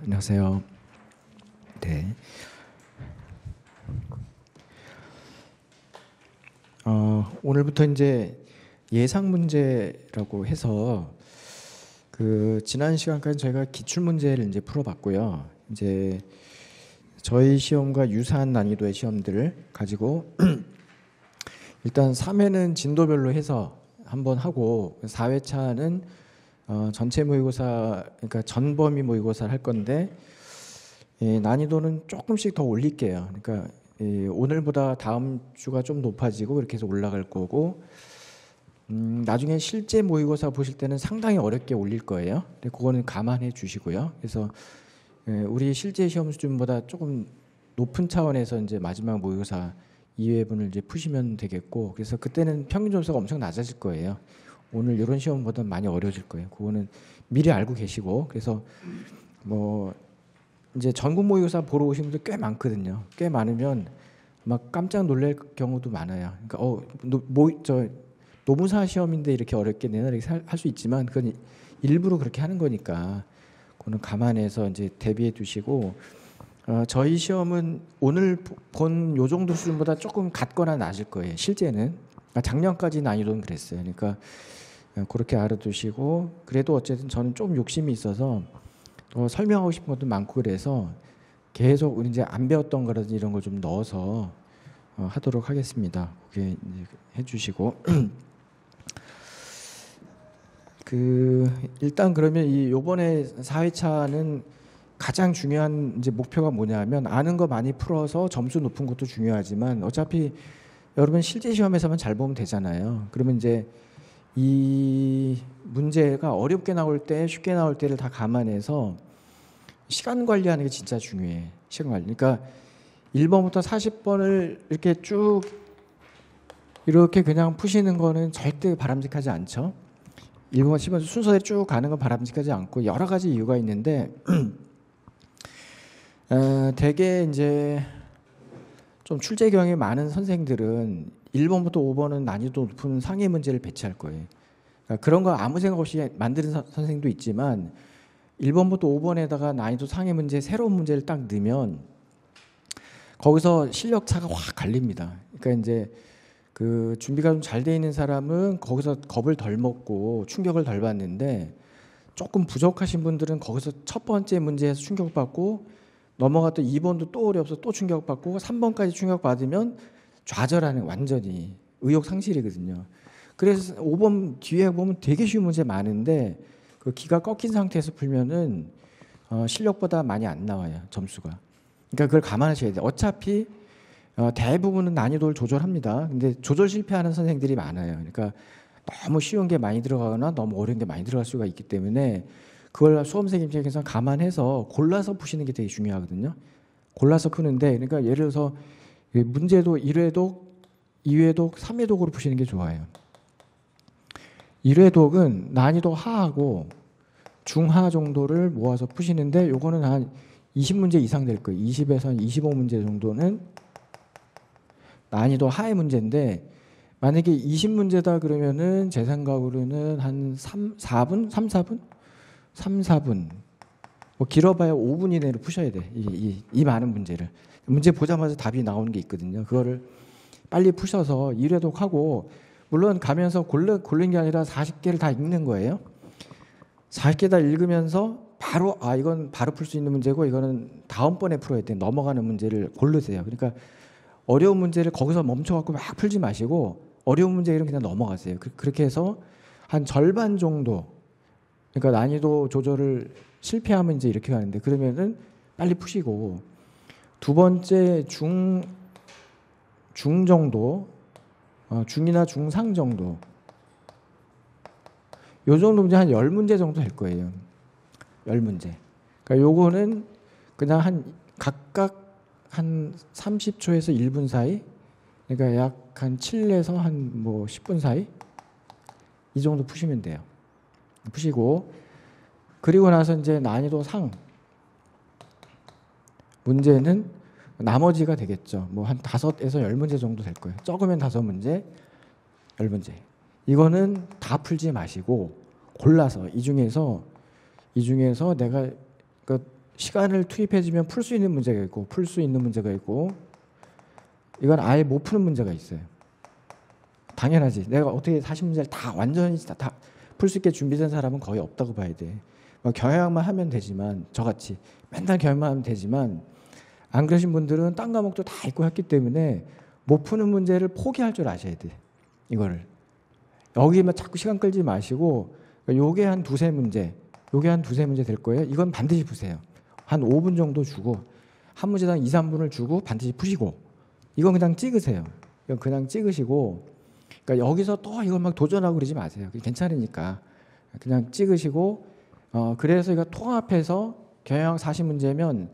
안녕하세요. 네. 오늘부터 이제 예상 문제라고 해서 지난 시간까지 저희가 기출 문제를 이제 풀어봤고요. 이제 저희 시험과 유사한 난이도의 시험들을 가지고 일단 3회는 진도별로 해서 한번 하고 4회차는 전체 모의고사, 그러니까 전범위 모의고사를 할 건데 난이도는 조금씩 더 올릴게요. 그러니까 오늘보다 다음 주가 좀 높아지고 이렇게 해서 올라갈 거고, 나중에 실제 모의고사 보실 때는 상당히 어렵게 올릴 거예요. 근데 그거는 감안해 주시고요. 그래서 우리 실제 시험 수준보다 조금 높은 차원에서 이제 마지막 모의고사 2회분을 이제 푸시면 되겠고, 그래서 그때는 평균 점수가 엄청 낮아질 거예요. 오늘 이런 시험보다 많이 어려워질 거예요. 그거는 미리 알고 계시고, 그래서 뭐 이제 전국 모의고사 보러 오신 분들 꽤 많거든요. 꽤 많으면 막 깜짝 놀랄 경우도 많아요. 그러니까 노무사 시험인데 이렇게 어렵게 내나 이렇게 할 수 있지만 그건 일부러 그렇게 하는 거니까 그거는 감안해서 이제 대비해 두시고, 저희 시험은 오늘 본 요 정도 수준보다 조금 같거나 낮을 거예요. 실제는 작년까지 난이도는 그랬어요. 그러니까 그렇게 알아두시고, 그래도 어쨌든 저는 좀 욕심이 있어서 설명하고 싶은 것도 많고 그래서 계속 우리 이제 안 배웠던 거라든지 이런 걸 좀 넣어서 하도록 하겠습니다. 그게 이제 해주시고 일단 그러면 요번에 4회차는 가장 중요한 이제 목표가 뭐냐면, 아는 거 많이 풀어서 점수 높은 것도 중요하지만 어차피 여러분 실제 시험에서만 잘 보면 되잖아요. 그러면 이제 이 문제가 어렵게 나올 때 쉽게 나올 때를 다 감안해서 시간 관리하는 게 진짜 중요해. 시간 관리. 그러니까 1번부터 40번을 이렇게 쭉 이렇게 그냥 푸시는 거는 절대 바람직하지 않죠. 1번, 10번 순서대로 쭉 가는 건 바람직하지 않고 여러 가지 이유가 있는데 대개 이제 좀 출제 경험이 많은 선생들은 1번부터 5번은 난이도 높은 상위 문제를 배치할 거예요. 그러니까 그런 거 아무 생각 없이 만드는 선생도 있지만 1번부터 5번에다가 난이도 상위 문제, 새로운 문제를 딱 넣으면 거기서 실력 차가 확 갈립니다. 그러니까 이제 준비가 좀 잘 돼 있는 사람은 거기서 겁을 덜 먹고 충격을 덜 받는데, 조금 부족하신 분들은 거기서 첫 번째 문제에서 충격받고 넘어갔던 2번도 또 어려워서 또 충격받고 3번까지 충격받으면 좌절하는, 완전히 의욕 상실이거든요. 그래서 5번 뒤에 보면 되게 쉬운 문제 많은데 그 기가 꺾인 상태에서 풀면은 실력보다 많이 안 나와요, 점수가. 그러니까 그걸 감안하셔야 돼요. 어차피 대부분은 난이도를 조절합니다. 근데 조절 실패하는 선생들이 많아요. 그러니까 너무 쉬운 게 많이 들어가거나 너무 어려운 게 많이 들어갈 수가 있기 때문에 그걸 수험생 입장에서 감안해서 골라서 푸시는 게 되게 중요하거든요. 골라서 푸는데, 그러니까 예를 들어서 문제도 1회독, 2회독, 3회독으로 푸시는 게 좋아요. 1회독은 난이도 하하고 중하 정도를 모아서 푸시는데, 요거는 한 20문제 이상 될 거예요. 20에서 한 25문제 정도는 난이도 하의 문제인데, 만약에 20문제다 그러면은 제 생각으로는 한 3, 4분? 뭐 길어봐야 5분 이내로 푸셔야 돼. 이 많은 문제를. 문제 보자마자 답이 나오는 게 있거든요. 그거를 빨리 푸셔서 1회독 하고, 물론 가면서 고른 게 아니라 40개를 다 읽는 거예요. 40개 다 읽으면서 바로 이건 바로 풀 수 있는 문제고 이거는 다음번에 풀어야 돼. 넘어가는 문제를 고르세요. 그러니까 어려운 문제를 거기서 멈춰갖고 막 풀지 마시고 어려운 문제는 그냥 넘어가세요. 그렇게 해서 한 절반 정도, 그러니까 난이도 조절을 실패하면 이제 이렇게 가는데, 그러면은 빨리 푸시고, 두 번째 중 정도, 중이나 중상 정도, 요 정도 문제 한 10문제 정도 될 거예요. 10문제. 그러니까 요거는 그냥 각각 한 30초에서 1분 사이, 그러니까 약 한 7에서 한 10분 사이, 이 정도 푸시면 돼요. 푸시고, 그리고 나서 이제 난이도 상 문제는 나머지가 되겠죠. 뭐 한 5에서 10문제 정도 될 거예요. 적으면 5문제, 10문제. 이거는 다 풀지 마시고 골라서 이 중에서 내가 그 시간을 투입해주면 풀 수 있는 문제가 있고 풀 수 있는 문제가 있고 이건 아예 못 푸는 문제가 있어요. 당연하지. 내가 어떻게 40문제를 다 완전히 다 풀 수 있게 준비된 사람은 거의 없다고 봐야 돼. 경영학만 하면 되지만 저같이 맨날 경영만 하면 되지만 안 그러신 분들은 딴 과목도 다 있고 했기 때문에 못 푸는 문제를 포기할 줄 아셔야 돼. 이거를. 여기만 자꾸 시간 끌지 마시고 요게 한 두세 문제 될 거예요. 이건 반드시 푸세요. 한 5분 정도 주고 한 문제당 2, 3분을 주고 반드시 푸시고 이건 그냥 찍으세요. 이건 그냥 찍으시고 그러니까 여기서 또 이걸 막 도전하고 그러지 마세요. 괜찮으니까 그냥 찍으시고 그래서 이거 통합해서 경영학 40문제면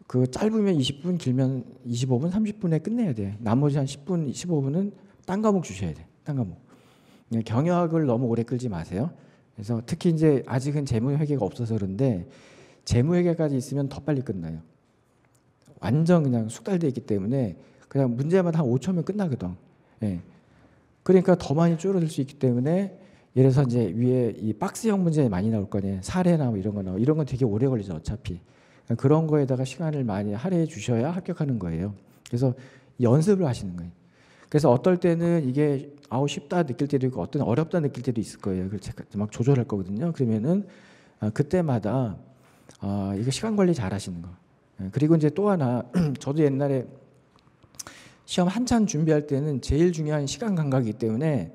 그 짧으면 20분 길면 25분 30분에 끝내야 돼. 나머지 한 10분 15분은 딴 과목 주셔야 돼. 딴 과목. 경영학을 너무 오래 끌지 마세요. 그래서 특히 이제 아직은 재무회계가 없어서 그런데 재무회계까지 있으면 더 빨리 끝나요. 완전 그냥 숙달돼 있기 때문에 그냥 문제마다 한 5초면 끝나거든. 예. 그러니까 더 많이 줄어들 수 있기 때문에 예를 들어서 이제 위에 이 박스형 문제 많이 나올 거 아니에요. 사례나 뭐 이런 거 나오고 이런 건 되게 오래 걸리죠. 어차피. 그런 거에다가 시간을 많이 할애해 주셔야 합격하는 거예요. 그래서 연습을 하시는 거예요. 그래서 어떨 때는 이게 쉽다 느낄 때도 있고 어떤 어렵다 느낄 때도 있을 거예요. 그래서 제가 막 조절할 거거든요. 그러면은 그때마다 이거 시간 관리 잘 하시는 거. 그리고 이제 또 하나 저도 옛날에 시험 한참 준비할 때는 제일 중요한 시간 감각이기 때문에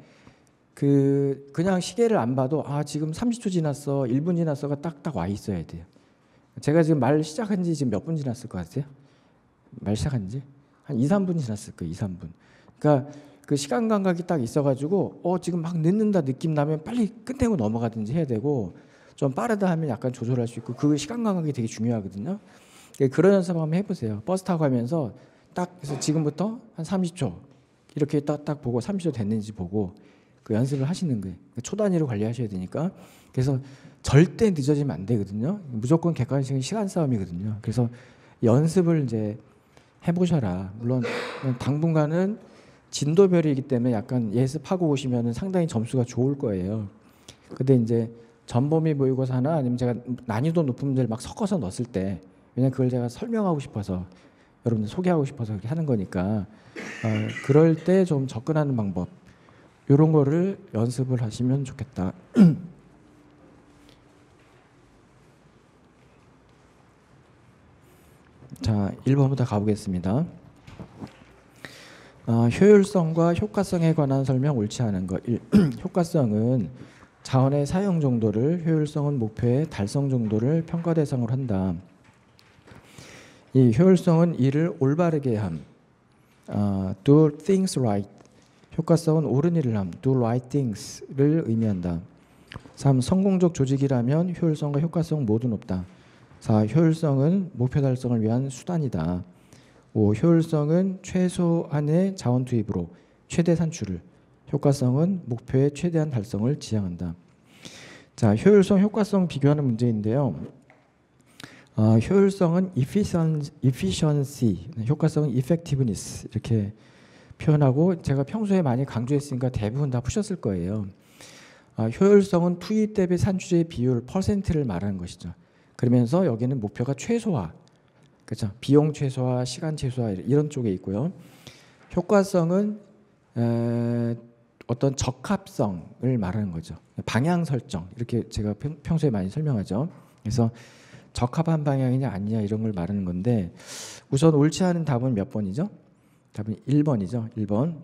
그냥 시계를 안 봐도 지금 30초 지났어, 1분 지났어가 딱딱 와 있어야 돼요. 제가 지금 말 시작한 지 지금 몇 분 지났을 것 같아요? 말 시작한 지? 한 2, 3분 지났을 거예요. 2, 3분. 그러니까 그 시간 감각이 딱 있어가지고 지금 막 늦는다 느낌 나면 빨리 끝내고 넘어가든지 해야 되고 좀 빠르다 하면 약간 조절할 수 있고 그 시간 감각이 되게 중요하거든요. 그런 연습 한번 해보세요. 버스 타고 가면서 딱 그래서 지금부터 한 30초 이렇게 딱 보고 30초 됐는지 보고 그 연습을 하시는 거예요. 초 단위로 관리하셔야 되니까. 그래서 절대 늦어지면 안 되거든요. 무조건 객관식은 시간 싸움이거든요. 그래서 연습을 이제 해보셔라. 물론 당분간은 진도별이기 때문에 약간 예습하고 오시면 상당히 점수가 좋을 거예요. 근데 이제 전범위 모의고사나 아니면 제가 난이도 높은 문제를 막 섞어서 넣었을 때 왜냐면 그걸 제가 설명하고 싶어서 여러분들 소개하고 싶어서 그렇게 하는 거니까 그럴 때 좀 접근하는 방법 이런 거를 연습을 하시면 좋겠다. 자, 1번부터 가보겠습니다. 효율성과 효과성에 관한 설명 옳지 않은 것. 효과성은 자원의 사용 정도를, 효율성은 목표의 달성 정도를 평가 대상으로 한다. 이 효율성은 일을 올바르게 함, do things right. 효과성은 옳은 일을 함, do right things를 의미한다. 3. 성공적 조직이라면 효율성과 효과성 모두 높다. 4. 효율성은 목표 달성을 위한 수단이다. 5. 효율성은 최소한의 자원 투입으로 최대 산출을, 효과성은 목표의 최대한 달성을 지향한다. 자, 효율성, 효과성 비교하는 문제인데요. 효율성은 efficiency, 효과성은 effectiveness 이렇게 표현하고 제가 평소에 많이 강조했으니까 대부분 다 푸셨을 거예요. 효율성은 투입 대비 산출의 비율, 퍼센트를 말하는 것이죠. 그러면서 여기는 목표가 최소화, 그렇죠? 비용 최소화, 시간 최소화 이런 쪽에 있고요. 효과성은 어떤 적합성을 말하는 거죠. 방향 설정 이렇게 제가 평소에 많이 설명하죠. 그래서 적합한 방향이냐 아니냐 이런 걸 말하는 건데 우선 옳지 않은 답은 몇 번이죠? 답은 1번이죠. 1번.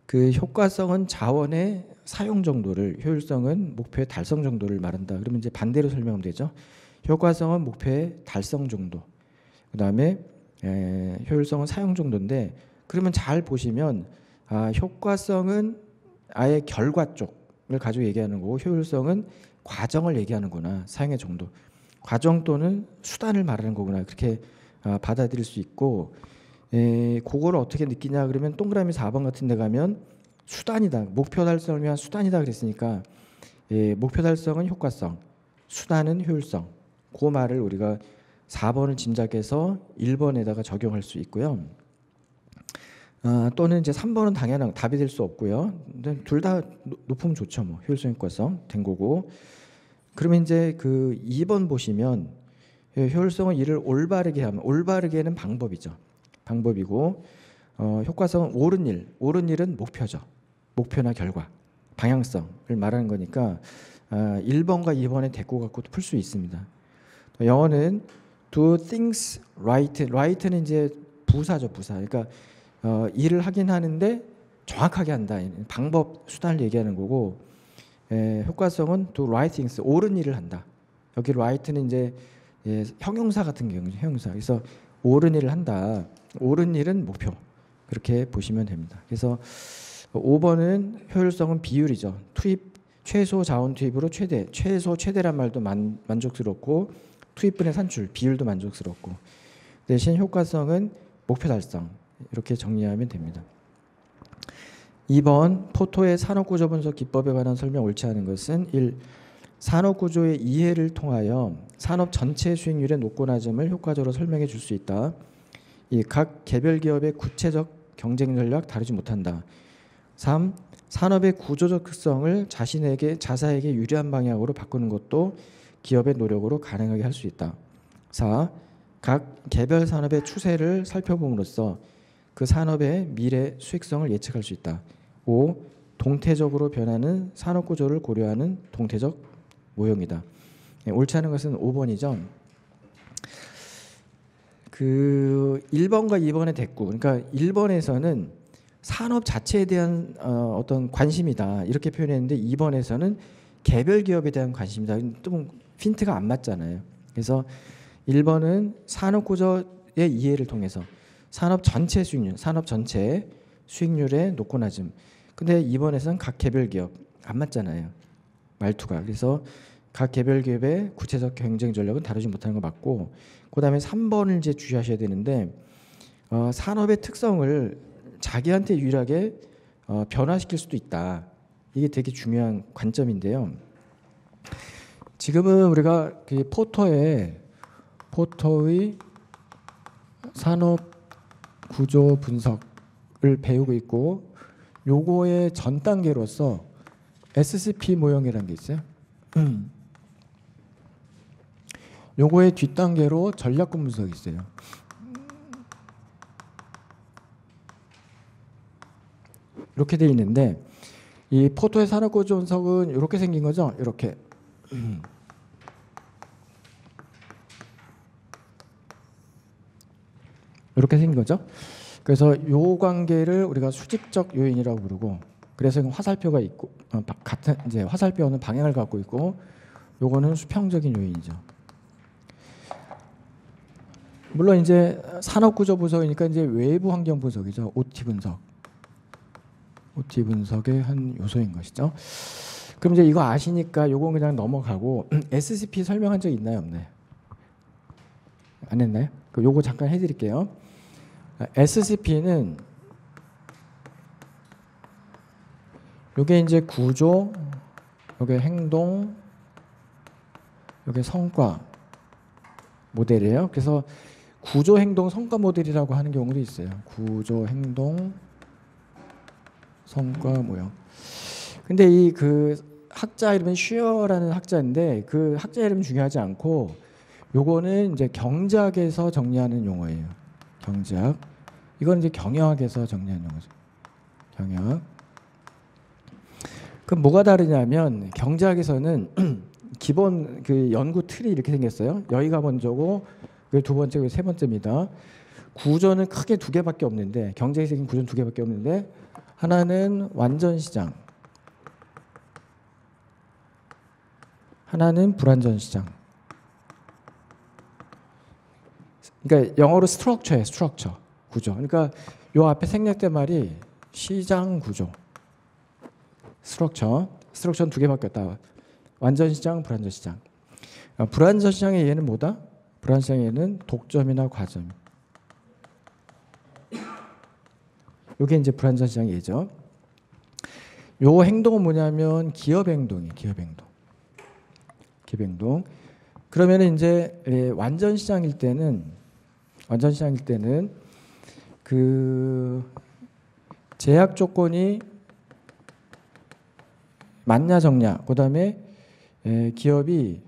그 효과성은 자원의 사용 정도를, 효율성은 목표의 달성 정도를 말한다. 그러면 이제 반대로 설명하면 되죠. 효과성은 목표의 달성 정도. 그다음에 효율성은 사용 정도인데 그러면 잘 보시면 효과성은 아예 결과 쪽을 가지고 얘기하는 거고 효율성은 과정을 얘기하는구나. 사용의 정도. 과정 또는 수단을 말하는 거구나. 그렇게 받아들일 수 있고 그거를 어떻게 느끼냐 그러면 동그라미 4번 같은 데 가면 수단이다. 목표 달성을 위한 수단이다 그랬으니까 목표 달성은 효과성, 수단은 효율성. 그 말을 우리가 4번을 짐작해서 1번에다가 적용할 수 있고요. 또는 이제 3번은 당연한 답이 될 수 없고요. 둘 다 높으면 좋죠. 뭐 효율성, 효과성 된 거고. 그러면 이제 그 2번 보시면 효율성은 일을 올바르게 하면, 올바르게는 방법이죠. 방법이고 효과성은 옳은 일, 옳은 일은 목표죠. 목표나 결과, 방향성을 말하는 거니까 1번과 2번의 대꾸 갖고도 풀 수 있습니다. 영어는 do things right. right는 이제 부사죠, 부사. 그러니까 일을 하긴 하는데 정확하게 한다. 방법, 수단을 얘기하는 거고, 효과성은 do right things. 옳은 일을 한다. 여기 right는 이제 형용사 같은 경우죠. 형용사. 그래서 옳은 일을 한다. 옳은 일은 목표. 그렇게 보시면 됩니다. 그래서 5번은 효율성은 비율이죠. 투입, 최소 자원 투입으로 최대. 최소, 최대란 말도 만족스럽고, 투입분의 산출, 비율도 만족스럽고, 대신 효과성은 목표 달성. 이렇게 정리하면 됩니다. 2번 포토의 산업구조 분석 기법에 관한 설명 옳지 않은 것은 1. 산업구조의 이해를 통하여 산업 전체 수익률의 높거나 점을 효과적으로 설명해 줄 수 있다. 이 각 개별 기업의 구체적 경쟁 전략 다루지 못한다. 3. 산업의 구조적 특성을 자사에게 유리한 방향으로 바꾸는 것도 기업의 노력으로 가능하게 할 수 있다. 4. 각 개별 산업의 추세를 살펴봄으로써 그 산업의 미래 수익성을 예측할 수 있다. 5. 동태적으로 변하는 산업 구조를 고려하는 동태적 모형이다. 옳지 않은 것은 5번이죠. 그 1번과 2번의 대꾸. 그러니까 1번에서는 산업 자체에 대한 어떤 관심이다 이렇게 표현했는데 2번에서는 개별 기업에 대한 관심이다. 좀 핀트가 안 맞잖아요. 그래서 1번은 산업 구조의 이해를 통해서 산업 전체 수익률, 산업 전체 수익률의 높고낮음. 근데 2번에서는 각 개별 기업 안 맞잖아요. 말투가. 그래서 각 개별 기업의 구체적 경쟁 전략은 다루지 못하는 거 맞고, 그다음에 3번을 이제 주의하셔야 되는데 산업의 특성을 자기한테 유리하게 변화시킬 수도 있다. 이게 되게 중요한 관점인데요. 지금은 우리가 그 포토의 산업 구조 분석을 배우고 있고, 요거의 전 단계로서 SCP 모형이라는 게 있어요. 요거의 뒷단계로 전략군 분석이 있어요. 이렇게 돼 있는데 이 포토의 산업구조 분석은 이렇게 생긴 거죠. 이렇게. 이렇게 생긴 거죠. 그래서 요 관계를 우리가 수직적 요인이라고 부르고, 그래서 화살표가 있고 같은 이제 화살표는 방향을 갖고 있고, 요거는 수평적인 요인이죠. 물론 이제 산업구조 분석이니까 이제 외부 환경 분석이죠. OT 분석. OT 분석의 한 요소인 것이죠. 그럼 이제 이거 아시니까 요건 그냥 넘어가고 SCP 설명한 적 있나요, 없나요? 안 했나요? 그럼 요거 잠깐 해드릴게요. SCP는 요게 이제 구조, 요게 행동, 요게 성과 모델이에요. 그래서 구조, 행동, 성과 모델이라고 하는 경우도 있어요. 구조, 행동, 성과 모형. 근데 이 그 학자 이름은 슈어라는 학자인데 그 학자 이름 중요하지 않고, 요거는 이제 경제학에서 정리하는 용어예요. 경제학. 이건 이제 경영학에서 정리하는 용어죠. 경영학. 그럼 뭐가 다르냐면 경제학에서는 기본 그 연구 틀이 이렇게 생겼어요. 여기가 먼저고 그 두 번째, 그 세 번째입니다. 구조는 크게 두 개밖에 없는데, 경제적인 구조는 두 개밖에 없는데, 하나는 완전 시장, 하나는 불완전 시장. 그러니까 영어로 스트럭처예요. 스트럭처, 구조. 그러니까 요 앞에 생략된 말이 시장 구조. 스트럭처는 두 개밖에 없다. 완전 시장, 불완전 시장. 불완전 시장의 얘는 뭐다? 불완전 시장의 얘는 독점이나 과점. 요게 이제 불완전 시장의 예죠. 요 행동은 뭐냐면 기업 행동이에요. 기업 행동. 그러면은 이제 완전 시장일 때는 그 제약 조건이 맞냐 적냐, 그다음에 기업이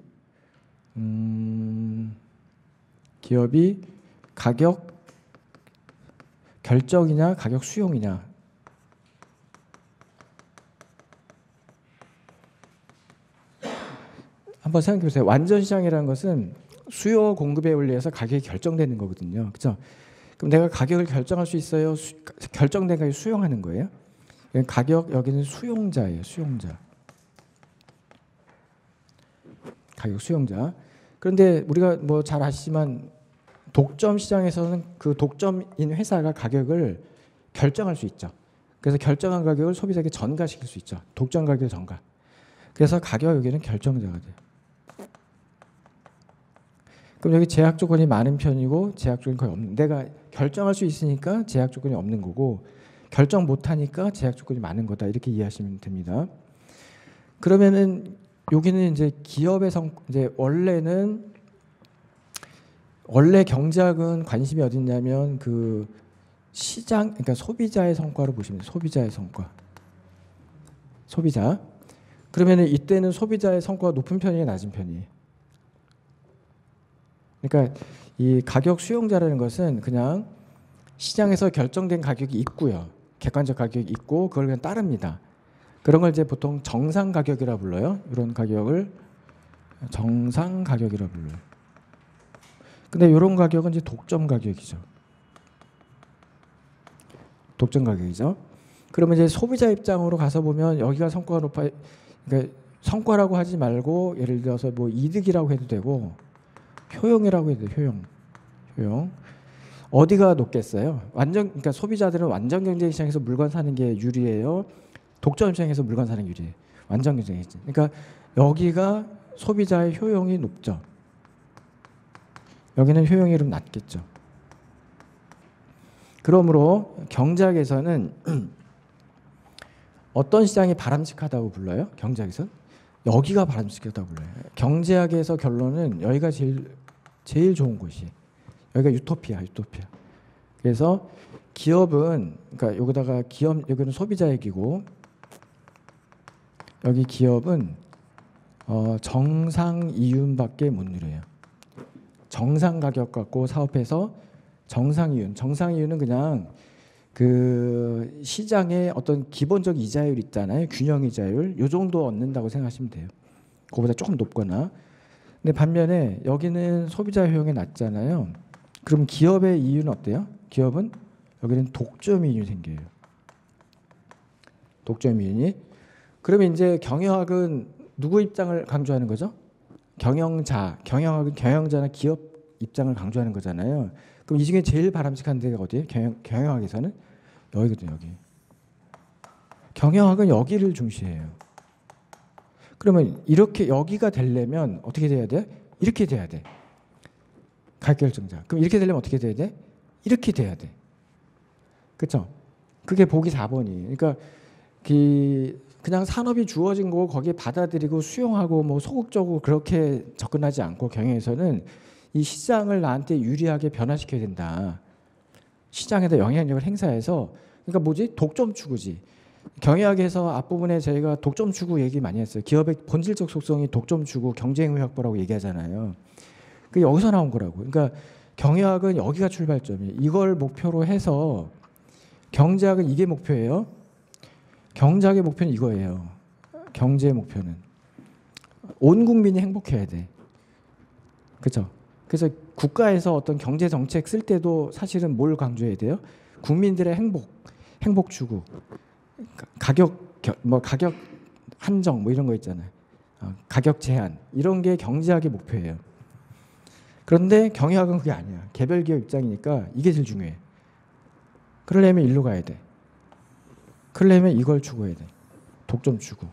가격 결정이냐 가격 수용이냐. 한번 생각해 보세요. 완전 시장이라는 것은 수요 공급에 의해서 가격이 결정되는 거거든요. 그렇죠? 그럼 내가 가격을 결정할 수 있어요? 결정된 가격을 수용하는 거예요? 가격 여기는 수용자예요. 수용자. 가격 수용자. 그런데 우리가 뭐 잘 아시지만 독점 시장에서는 그 독점인 회사가 가격을 결정할 수 있죠. 그래서 결정한 가격을 소비자에게 전가시킬 수 있죠. 독점 가격 전가. 그래서 가격 여기는 결정자가 돼요. 그럼 여기 제약 조건이 많은 편이고 제약 조건이 거의 없는. 내가 결정할 수 있으니까 제약 조건이 없는 거고 결정 못하니까 제약 조건이 많은 거다. 이렇게 이해하시면 됩니다. 그러면은 여기는 이제 기업의 이제 원래 경제학은 관심이 어디 있냐면 그 시장, 그러니까 소비자의 성과로 보시면 돼요. 소비자의 성과. 소비자. 그러면은 이때는 소비자의 성과가 높은 편이에요, 낮은 편이에요? 그러니까 이 가격 수용자라는 것은 그냥 시장에서 결정된 가격이 있고요. 객관적 가격이 있고 그걸 그냥 따릅니다. 그런 걸 이제 보통 정상 가격이라 불러요. 이런 가격을 정상 가격이라 불러요. 근데 이런 가격은 이제 독점 가격이죠. 독점 가격이죠. 그러면 이제 소비자 입장으로 가서 보면 여기가 성과가 높아, 그러니까 성과라고 하지 말고 예를 들어서 뭐 이득이라고 해도 되고 효용이라고 해도 돼요. 효용. 어디가 높겠어요? 그러니까 소비자들은 완전 경제 시장에서 물건 사는 게 유리해요. 독점 시장에서 물건 사는 게 유리해요. 완전 경쟁이지. 그러니까 여기가 소비자의 효용이 높죠. 여기는 효용이 좀 낮겠죠. 그러므로 경제학에서는 어떤 시장이 바람직하다고 불러요? 경제학에서는 여기가 바람직하다고 불러요. 경제학에서 결론은 여기가 제일 좋은 곳이에요. 여기가 유토피아. 그래서 기업은 그러니까 여기다가 여기는 소비자 얘기고 여기 기업은 정상 이윤밖에 못 누려요. 정상 가격 갖고 사업해서 정상 이윤은 그냥 그 시장의 어떤 기본적 이자율 있잖아요. 균형 이자율. 요 정도 얻는다고 생각하시면 돼요. 그거보다 조금 높거나. 근데 반면에 여기는 소비자 효용이 낮잖아요. 그럼 기업의 이윤은 어때요? 기업은 여기는 독점 이윤이 생겨요. 독점 이윤이. 그러면 이제 경영학은 누구 입장을 강조하는 거죠? 경영학은 경영자나 기업 입장을 강조하는 거잖아요. 그럼 이 중에 제일 바람직한 데가 어디예요? 경영학에서는 여기거든요. 여기. 경영학은 여기를 중시해요. 그러면 이렇게 여기가 되려면 어떻게 돼야 돼? 이렇게 돼야 돼. 가격결정자. 그럼 이렇게 되려면 어떻게 돼야 돼? 이렇게 돼야 돼. 그렇죠? 그게 보기 4번이에요. 그러니까 그냥 산업이 주어진 거고 거기에 받아들이고 수용하고 뭐 소극적으로 그렇게 접근하지 않고 경영에서는 이 시장을 나한테 유리하게 변화시켜야 된다. 시장에다 영향력을 행사해서 그러니까 뭐지? 독점 추구지. 경영학에서 앞부분에 저희가 독점 추구 얘기 많이 했어요. 기업의 본질적 속성이 독점 추구, 경쟁의 확보라고 얘기하잖아요. 그게 여기서 나온 거라고. 그러니까 경영학은 여기가 출발점이에요. 이걸 목표로 해서 경제학은 이게 목표예요. 경제학의 목표는 이거예요. 경제의 목표는 온 국민이 행복해야 돼. 그렇죠? 그래서 국가에서 어떤 경제 정책 쓸 때도 사실은 뭘 강조해야 돼요? 국민들의 행복 추구, 가격 한정 뭐 이런 거 있잖아요. 가격 제한 이런 게 경제학의 목표예요. 그런데 경영학은 그게 아니야. 개별 기업 입장이니까 이게 제일 중요해. 그러려면 일로 가야 돼. 그러려면 이걸 추구해야 돼. 독점 추구.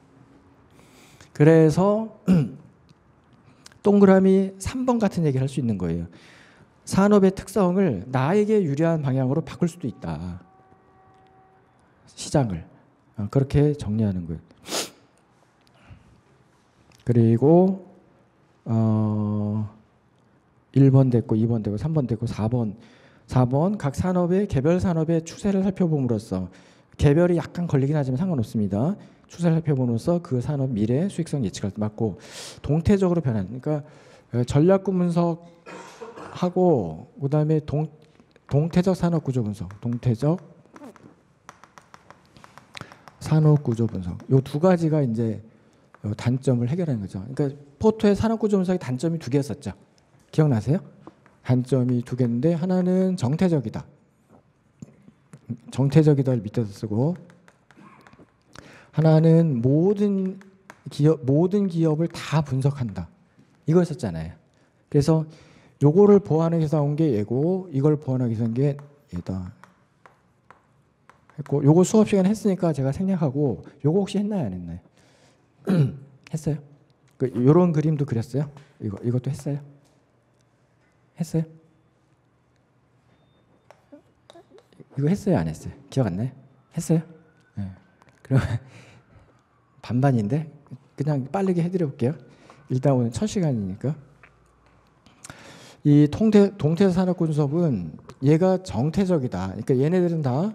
그래서 동그라미 3번 같은 얘기를 할 수 있는 거예요. 산업의 특성을 나에게 유리한 방향으로 바꿀 수도 있다. 시장을. 그렇게 정리하는 거예요. 그리고 1번 됐고 2번 됐고 3번 됐고 4번 각 산업의 개별 산업의 추세를 살펴봄으로써 개별이 약간 걸리긴 하지만 상관없습니다. 추세를 살펴봄으로써 그 산업 미래 수익성 예측을 맞고 동태적으로 변하는 그러니까 전략구 분석하고 그다음에 동태적 산업 구조 분석, 동태적 산업 구조 분석 요 두 가지가 이제 단점을 해결하는 거죠. 그러니까 포토의 산업 구조 분석의 단점이 두 개였었죠. 기억나세요? 단점이 두 개인데 하나는 정태적이다. 정태적이다를 밑에서 쓰고 하나는 모든 기업을 다 분석한다. 이거였었잖아요. 그래서 요거를 보완하기 위해서 나온 게 얘고 이걸 보완하기 위해서 나온 게 얘다. 했고 요거 수업 시간에 했으니까 제가 생략하고 요거 혹시 했나요? 안 했나요? 했어요? 요런 그림도 그렸어요? 이것도 했어요? 했어요? 이거 했어요? 안 했어요? 기억 안 나요? 했어요? 네. 그럼 반반인데 그냥 빠르게 해드려 볼게요. 일단 오늘 첫 시간이니까 이 동태 산업 분석은 얘가 정태적이다. 그러니까 얘네들은 다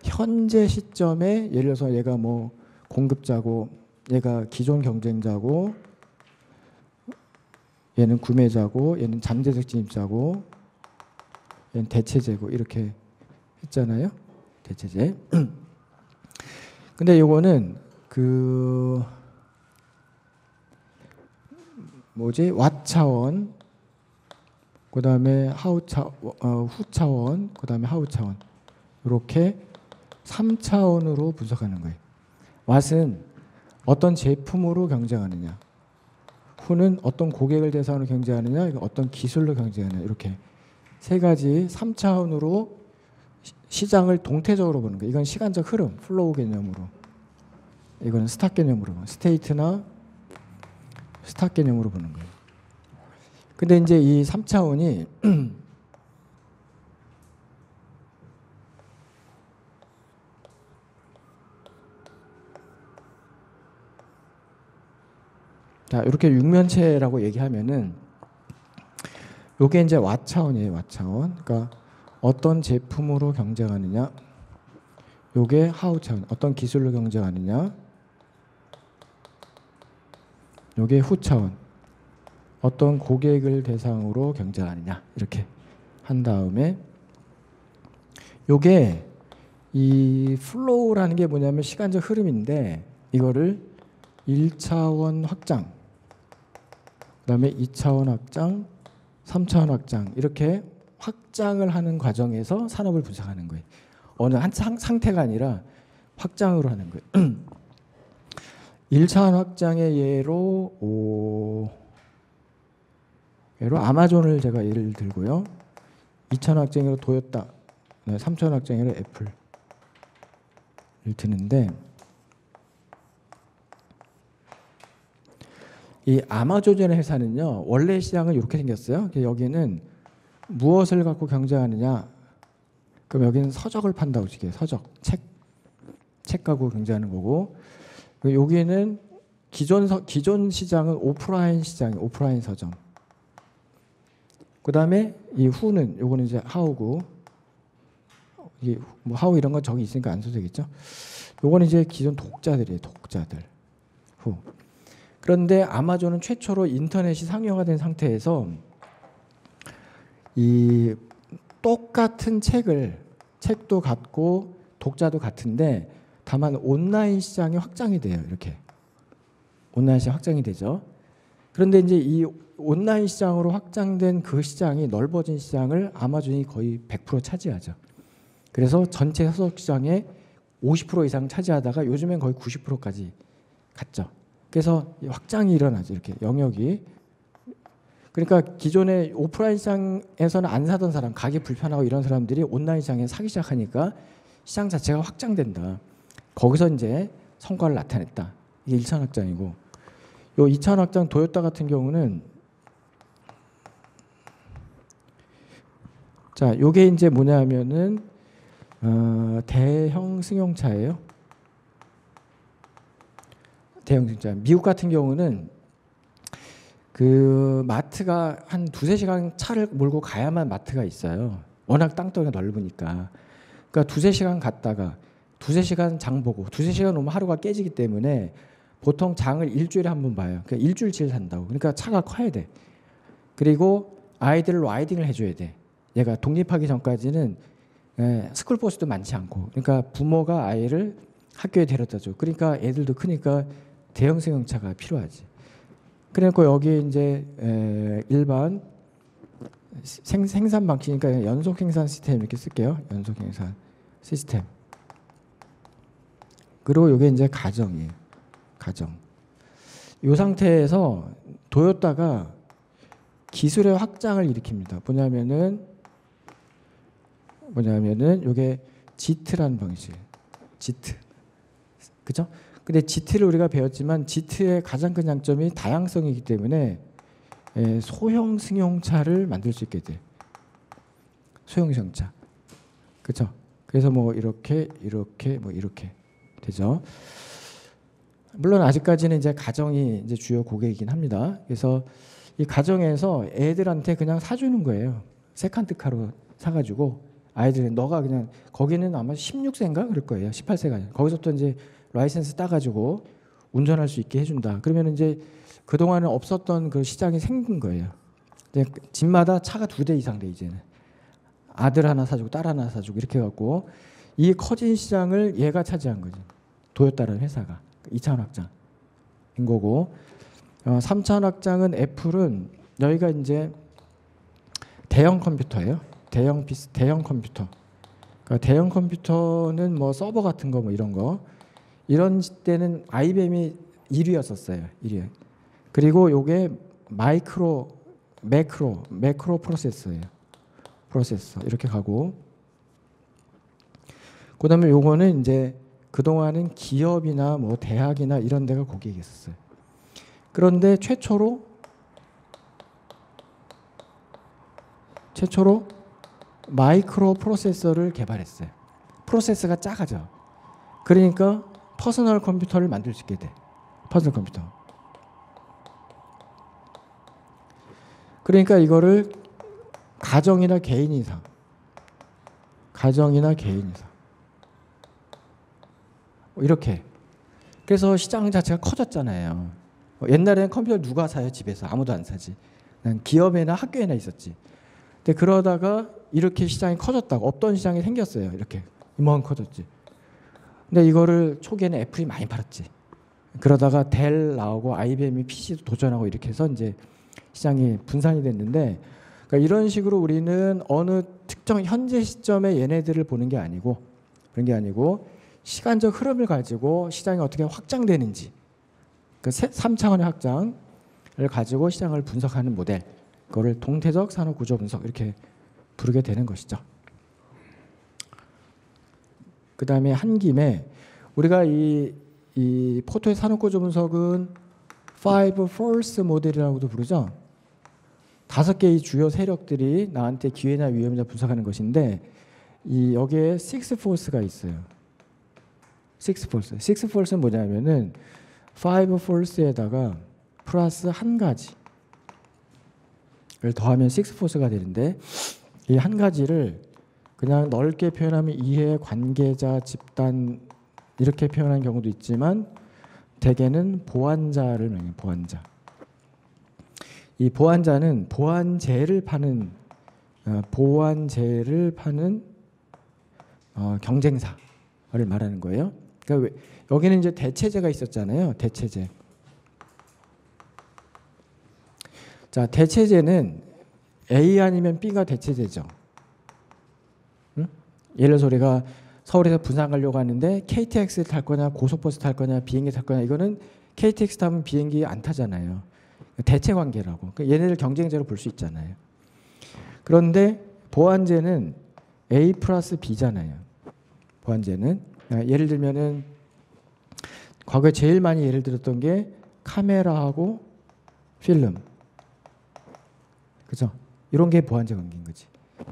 현재 시점에 예를 들어서 얘가 뭐 공급자고 얘가 기존 경쟁자고 얘는 구매자고 얘는 잠재적 진입자고 얘는 대체재고 이렇게 했잖아요. 대체재. 근데 요거는 그 뭐지? 왓 차원 그다음에 후 차원 그다음에 하우 차원 이렇게 3차원으로 분석하는 거예요. 왓은 어떤 제품으로 경쟁하느냐, 후는 어떤 고객을 대상으로 경쟁하느냐, 어떤 기술로 경쟁하느냐 이렇게 세 가지 3차원으로 시장을 동태적으로 보는 거예요. 이건 시간적 흐름, 플로우 개념으로. 이거는 스탁 개념으로, 스테이트나 스탁 개념으로 보는 거예요. 근데 이제 이 3차원이 자, 이렇게 육면체라고 얘기하면은 요게 이제 왓 차원이에요. 왓 차원. 그러니까 어떤 제품으로 경쟁하느냐. 요게 하우 차원. 어떤 기술로 경쟁하느냐. 요게 후 차원. 어떤 고객을 대상으로 경쟁하느냐. 이렇게 한 다음에 요게 이 플로우라는 게 뭐냐면 시간적 흐름인데 이거를 1차원 확장 그다음에 2차원 확장, 3차원 확장 이렇게 확장을 하는 과정에서 산업을 분석하는 거예요. 어느 한 상태가 아니라 확장으로 하는 거예요. 1차원 확장의 예로 아마존을 제가 예를 들고요. 2차원 확장으로 도요타, 3차원 확장으로 애플을 드는데 이 아마존이라는 회사는요. 원래 시장은 이렇게 생겼어요. 여기는 무엇을 갖고 경쟁하느냐. 그럼 여기는 서적을 판다고 치게요. 서적, 책 갖고 경쟁하는 거고 여기는 기존 시장은 오프라인 시장이에요. 오프라인 서점. 그 다음에 이 후는 요거는 이제 하우고 이게 뭐 하우 이런 건 저기 있으니까 안 써도 되겠죠. 요거는 이제 기존 독자들이에요. 독자들. 후. 그런데 아마존은 최초로 인터넷이 상용화된 상태에서 이 똑같은 책도 같고 독자도 같은데 다만 온라인 시장이 확장이 돼요. 이렇게 온라인 시장 확장이 되죠. 그런데 이제 이 온라인 시장으로 확장된 그 시장이 넓어진 시장을 아마존이 거의 100% 차지하죠. 그래서 전체 서적 시장의 50% 이상 차지하다가 요즘엔 거의 90%까지 갔죠. 그래서 확장이 일어나죠. 이렇게 영역이. 그러니까 기존에 오프라인 시장에서는 안 사던 사람, 가기 불편하고 이런 사람들이 온라인 시장에 사기 시작하니까 시장 자체가 확장된다. 거기서 이제 성과를 나타냈다. 이게 1차원 확장이고 요 2차원 확장 도요타 같은 경우는 자, 요게 이제 뭐냐면은 대형 승용차예요. 대형 승용차. 미국 같은 경우는 그 마트가 한 2~3시간 차를 몰고 가야만 마트가 있어요. 워낙 땅덩이가 넓으니까. 그러니까 2~3시간 갔다가 두세 시간 장 보고 두세 시간 오면 하루가 깨지기 때문에 보통 장을 일주일에 한 번 봐요. 그러니까 일주일치를 산다고. 그러니까 차가 커야 돼. 그리고 아이들을 라이딩을 해줘야 돼. 얘가 독립하기 전까지는 스쿨버스도 많지 않고. 그러니까 부모가 아이를 학교에 데려다 줘. 그러니까 애들도 크니까 대형 승용차가 필요하지. 그러니까 여기 이제 일반 생산 방식이니까 연속 생산 시스템 이렇게 쓸게요. 연속 생산 시스템. 그리고 이게 이제 가정이에요. 가정. 이 상태에서 도요타가 기술의 확장을 일으킵니다. 뭐냐면은 이게 지트라는 방식이에요. 지트. 그죠? 근데 지트를 우리가 배웠지만 지트의 가장 큰 장점이 다양성이기 때문에 소형 승용차를 만들 수 있게 돼. 소형 승용차. 그죠? 그래서 뭐 이렇게 되죠. 물론 아직까지는 이제 가정이 이제 주요 고객이긴 합니다. 그래서 이 가정에서 애들한테 그냥 사주는 거예요. 세컨드카로 사가지고 아이들 너가 그냥 거기는 아마 16세인가 그럴 거예요. 18세가 거기서부터 이제 라이센스 따가지고 운전할 수 있게 해준다. 그러면 이제 그 동안은 없었던 그 시장이 생긴 거예요. 이제 집마다 차가 2대 이상 돼 이제는 아들 하나 사주고 딸 하나 사주고 이렇게 해갖고 이 커진 시장을 얘가 차지한 거지. 도요타라는 회사가 2차원 확장인 거고 3차원 확장은 애플은 여기가 이제 대형 컴퓨터예요. 대형 컴퓨터. 그러니까 대형 컴퓨터는 뭐 서버 같은 거 뭐 이런 거 이런 때는 IBM이 1위였었어요. 1위. 그리고 요게 매크로 프로세서예요. 프로세서 이렇게 가고 그다음에 요거는 이제 그동안은 기업이나 뭐 대학이나 이런 데가 고객이었어요. 그런데 최초로 마이크로 프로세서를 개발했어요. 프로세서가 작아져. 그러니까 퍼스널 컴퓨터를 만들 수 있게 돼. 퍼스널 컴퓨터. 그러니까 이거를 가정이나 개인이 사. 이렇게. 그래서 시장 자체가 커졌잖아요. 옛날에는 컴퓨터 누가 사요? 집에서. 아무도 안 사지. 그냥 기업이나 학교에나 있었지. 근데 그러다가 이렇게 시장이 커졌다고. 없던 시장이 생겼어요. 이렇게. 이만큼 커졌지. 근데 이거를 초기에는 애플이 많이 팔았지. 그러다가 델 나오고 IBM이 PC도 도전하고 이렇게 해서 이제 시장이 분산이 됐는데 그러니까 이런 식으로 우리는 어느 특정 현재 시점에 얘네들을 보는 게 아니고 그런 게 아니고 시간적 흐름을 가지고 시장이 어떻게 확장되는지 그 3차원의 확장을 가지고 시장을 분석하는 모델 그거를 동태적 산업 구조 분석 이렇게 부르게 되는 것이죠. 그 다음에 한 김에 우리가 이 포토의 산업 구조 분석은 5 force 모델이라고도 부르죠. 5개의 주요 세력들이 나한테 기회나 위험이나 분석하는 것인데 여기에 6 force가 있어요. 6 force는 뭐냐면은 5 force에다가 플러스 한 가지를 더하면 6 force가 되는데 이 한 가지를 그냥 넓게 표현하면 이해, 관계자, 집단 이렇게 표현하는 경우도 있지만 대개는 보안자를 말해요. 보안자. 이 보안자는 보안제를 파는 경쟁사를 말하는 거예요. 그러니까 여기는 이제 대체제가 있었잖아요. 대체제. 자, 대체제는 A 아니면 B가 대체제죠. 응? 예를 들어서 우리가 서울에서 부산 가려고 하는데 KTX 탈 거냐 고속버스 탈 거냐 비행기 탈 거냐 이거는 KTX 타면 비행기 안 타잖아요. 대체 관계라고. 그러니까 얘네들 경쟁자로 볼 수 있잖아요. 그런데 보안제는 A 플러스 B잖아요. 보안제는 예를 들면은 과거에 제일 많이 예를 들었던 게 카메라하고 필름. 그죠? 이런 게 보안제 관계인 거지.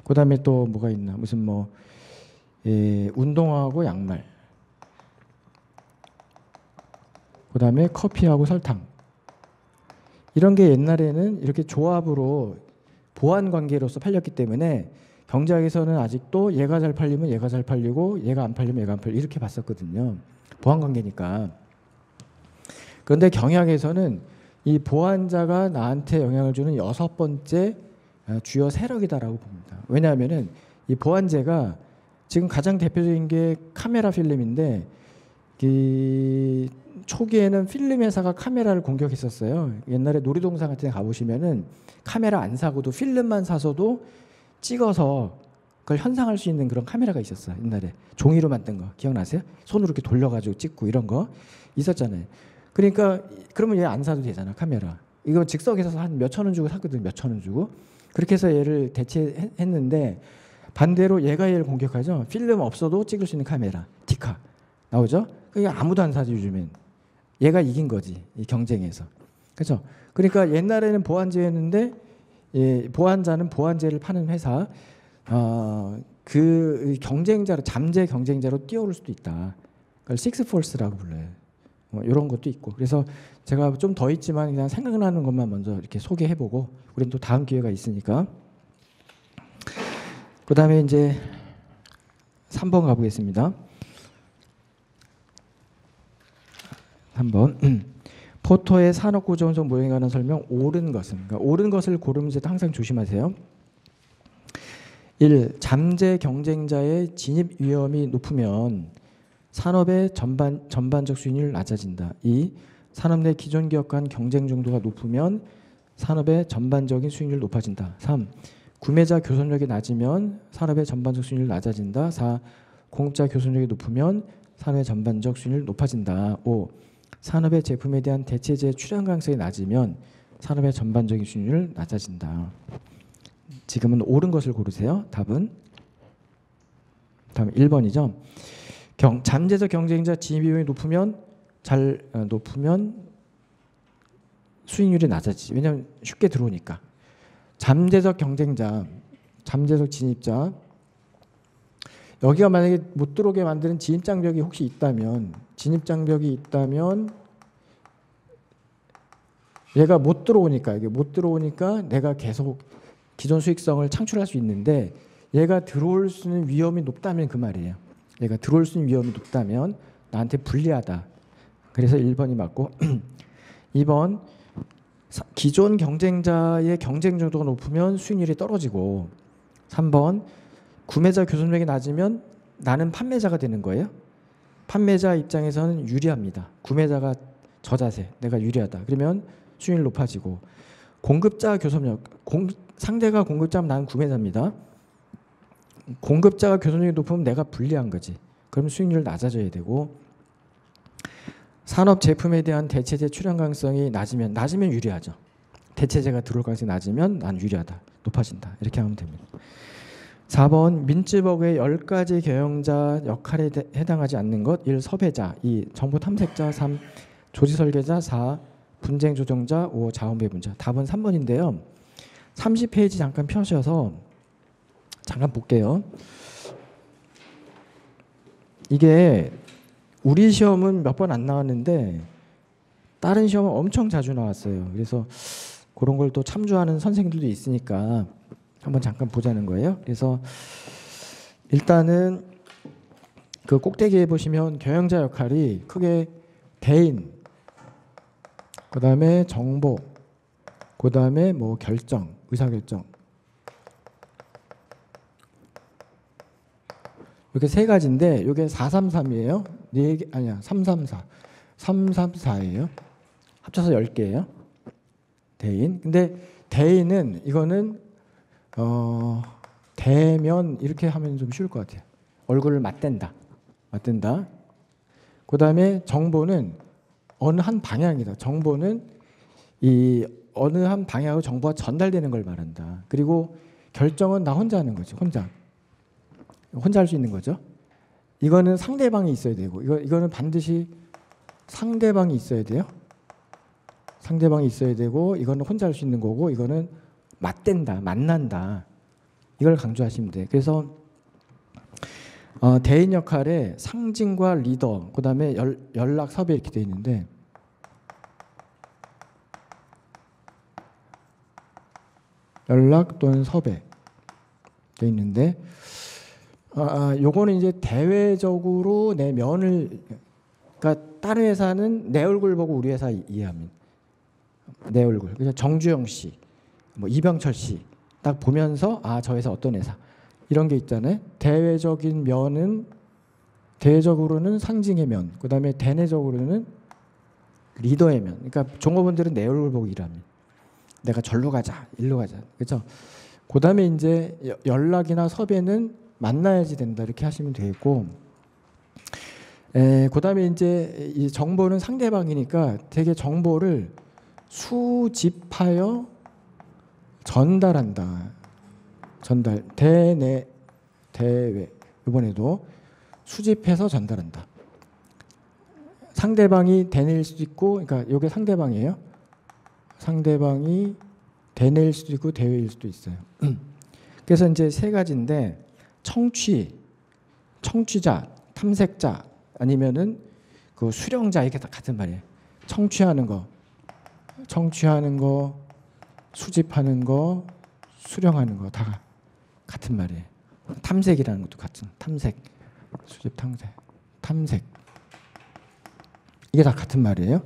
그 다음에 또 뭐가 있나? 무슨 뭐 운동화하고 양말. 그 다음에 커피하고 설탕. 이런 게 옛날에는 이렇게 조합으로 보안 관계로서 팔렸기 때문에 경제학에서는 아직도 얘가 잘 팔리면 얘가 잘 팔리고 얘가 안 팔리면 얘가 안 팔리고 이렇게 봤었거든요. 보완관계니까. 그런데 경영학에서는 이 보완자가 나한테 영향을 주는 6번째 주요 세력이다라고 봅니다. 왜냐하면은 이 보완제가 지금 가장 대표적인 게 카메라 필름인데 이 초기에는 필름 회사가 카메라를 공격했었어요. 옛날에 놀이동산 같은 데 가보시면은 카메라 안 사고도 필름만 사서도 찍어서 그걸 현상할 수 있는 그런 카메라가 있었어요. 옛날에 종이로 만든 거 기억나세요? 손으로 이렇게 돌려가지고 찍고 이런 거 있었잖아요. 그러니까 그러면 얘 안 사도 되잖아 카메라. 이거 즉석에서 한 몇천 원 주고 샀거든. 몇천 원 주고. 그렇게 해서 얘를 대체했는데 반대로 얘가 얘를 공격하죠. 필름 없어도 찍을 수 있는 카메라 디카 나오죠. 그러니까 아무도 안 사지 요즘엔. 얘가 이긴 거지 이 경쟁에서. 그렇죠. 그러니까 옛날에는 보완제였는데 보완자는 보완제를 파는 회사 그 경쟁자로 잠재 경쟁자로 뛰어올 수도 있다. 그걸 식스포스라고 불러요. 이런 것도 있고. 그래서 제가 좀 더 있지만 그냥 생각나는 것만 먼저 이렇게 소개해보고 우리는 또 다음 기회가 있으니까. 그 다음에 이제 3번 가보겠습니다. 3번 포토의 산업구조 분석 모형에 관한 설명. 옳은 것은, 그러니까 옳은 것을 고르면서 항상 조심하세요. 1. 잠재 경쟁자의 진입 위험이 높으면 산업의 전반적 수익률이 낮아진다. 2. 산업 내 기존 기업과 한 경쟁 정도가 높으면 산업의 전반적인 수익률이 높아진다. 3. 구매자 교섭력이 낮으면 산업의 전반적 수익률이 낮아진다. 4. 공급자 교섭력이 높으면 산업의 전반적 수익률이 높아진다. 5. 산업의 제품에 대한 대체재 출현 가능성이 낮으면 산업의 전반적인 수익률이 낮아진다. 지금은 옳은 것을 고르세요. 답은 다음 1번이죠. 잠재적 경쟁자 진입 비용이 높으면 수익률이 낮아지지. 왜냐하면 쉽게 들어오니까. 잠재적 경쟁자, 잠재적 진입자. 여기가 만약에 못 들어오게 만드는 진입장벽이 혹시 있다면, 진입장벽이 있다면 얘가 못 들어오니까, 이게 못 들어오니까 내가 계속 기존 수익성을 창출할 수 있는데 얘가 들어올 수 있는 위험이 높다면 그 말이에요. 얘가 들어올 수 있는 위험이 높다면 나한테 불리하다. 그래서 1번이 맞고 2번 기존 경쟁자의 경쟁 정도가 높으면 수익률이 떨어지고 3번 구매자 교섭력이 낮으면 나는 판매자가 되는 거예요. 판매자 입장에서는 유리합니다. 구매자가 저자세, 내가 유리하다. 그러면 수익률이 높아지고 공급자 교섭력, 상대가 공급자면 나는 구매자입니다. 공급자가 교섭력이 높으면 내가 불리한 거지. 그럼 수익률이 낮아져야 되고 산업 제품에 대한 대체재 출현 가능성이 낮으면 유리하죠. 대체재가 들어올 가능성이 낮으면 난 유리하다. 높아진다. 이렇게 하면 됩니다. 4번 민츠버그의 10가지 경영자 역할에 해당하지 않는 것. 1. 섭외자. 2. 정보 탐색자. 3. 조직 설계자. 4. 분쟁 조정자. 5. 자원 배분자. 답은 3번인데요. 30페이지 잠깐 펴셔서 잠깐 볼게요. 이게 우리 시험은 몇 번 안 나왔는데 다른 시험은 엄청 자주 나왔어요. 그래서 그런 걸 또 참조하는 선생님들도 있으니까 한번 잠깐 보자는 거예요. 그래서 일단은 그 꼭대기에 보시면 경영자 역할이 크게 대인, 그 다음에 정보, 그 다음에 뭐 결정, 의사결정 이렇게 세 가지인데 이게 433이에요. 네 개 아니야 334, 334예요. 합쳐서 10개예요. 대인. 근데 대인은 이거는 대면 이렇게 하면 좀 쉬울 것 같아요. 얼굴을 맞댄다. 그 다음에 정보는 어느 한 방향이다. 정보는 이 어느 한 방향으로 정보가 전달되는 걸 말한다. 그리고 결정은 나 혼자 하는 거지. 혼자 할 수 있는 거죠. 이거는 상대방이 있어야 되고 이거는 반드시 상대방이 있어야 돼요. 상대방이 있어야 되고 이거는 혼자 할 수 있는 거고 이거는 맞댄다, 만난다. 이걸 강조하시면 돼요. 그래서 대인 역할에 상징과 리더, 그 다음에 연락, 섭외 이렇게 되어 있는데 연락 또는 섭외 돼 있는데 요거는 이제 대외적으로 내 면을, 그러니까 다른 회사는 내 얼굴 보고 우리 회사 이해합니다. 내 얼굴. 그래서 정주영 씨, 뭐 이병철 씨 딱 보면서 저 회사 어떤 회사 이런 게 있잖아요. 대외적인 면은, 대외적으로는 상징의 면, 그다음에 대내적으로는 리더의 면. 그러니까 종업원들은 내 얼굴 보고 일합니다. 내가 절로 가자, 일로 가자. 그렇죠? 그다음에 이제 연락이나 섭외는 만나야지 된다 이렇게 하시면 되겠고, 그다음에 이제 이 정보는 상대방이니까 되게 정보를 수집하여 전달한다. 전달, 대내, 대외. 이번에도 수집해서 전달한다. 상대방이 대내일 수도 있고, 그러니까 이게 상대방이에요. 상대방이 대내일 수도 있고 대외일 수도 있어요. 그래서 이제 세 가지인데, 청취자, 탐색자, 아니면은 그 수령자, 이게 다 같은 말이에요. 청취하는 거, 수집하는 거, 수령하는 거 다 같은 말이에요. 탐색이라는 것도 같은, 탐색, 수집, 탐색. 이게 다 같은 말이에요.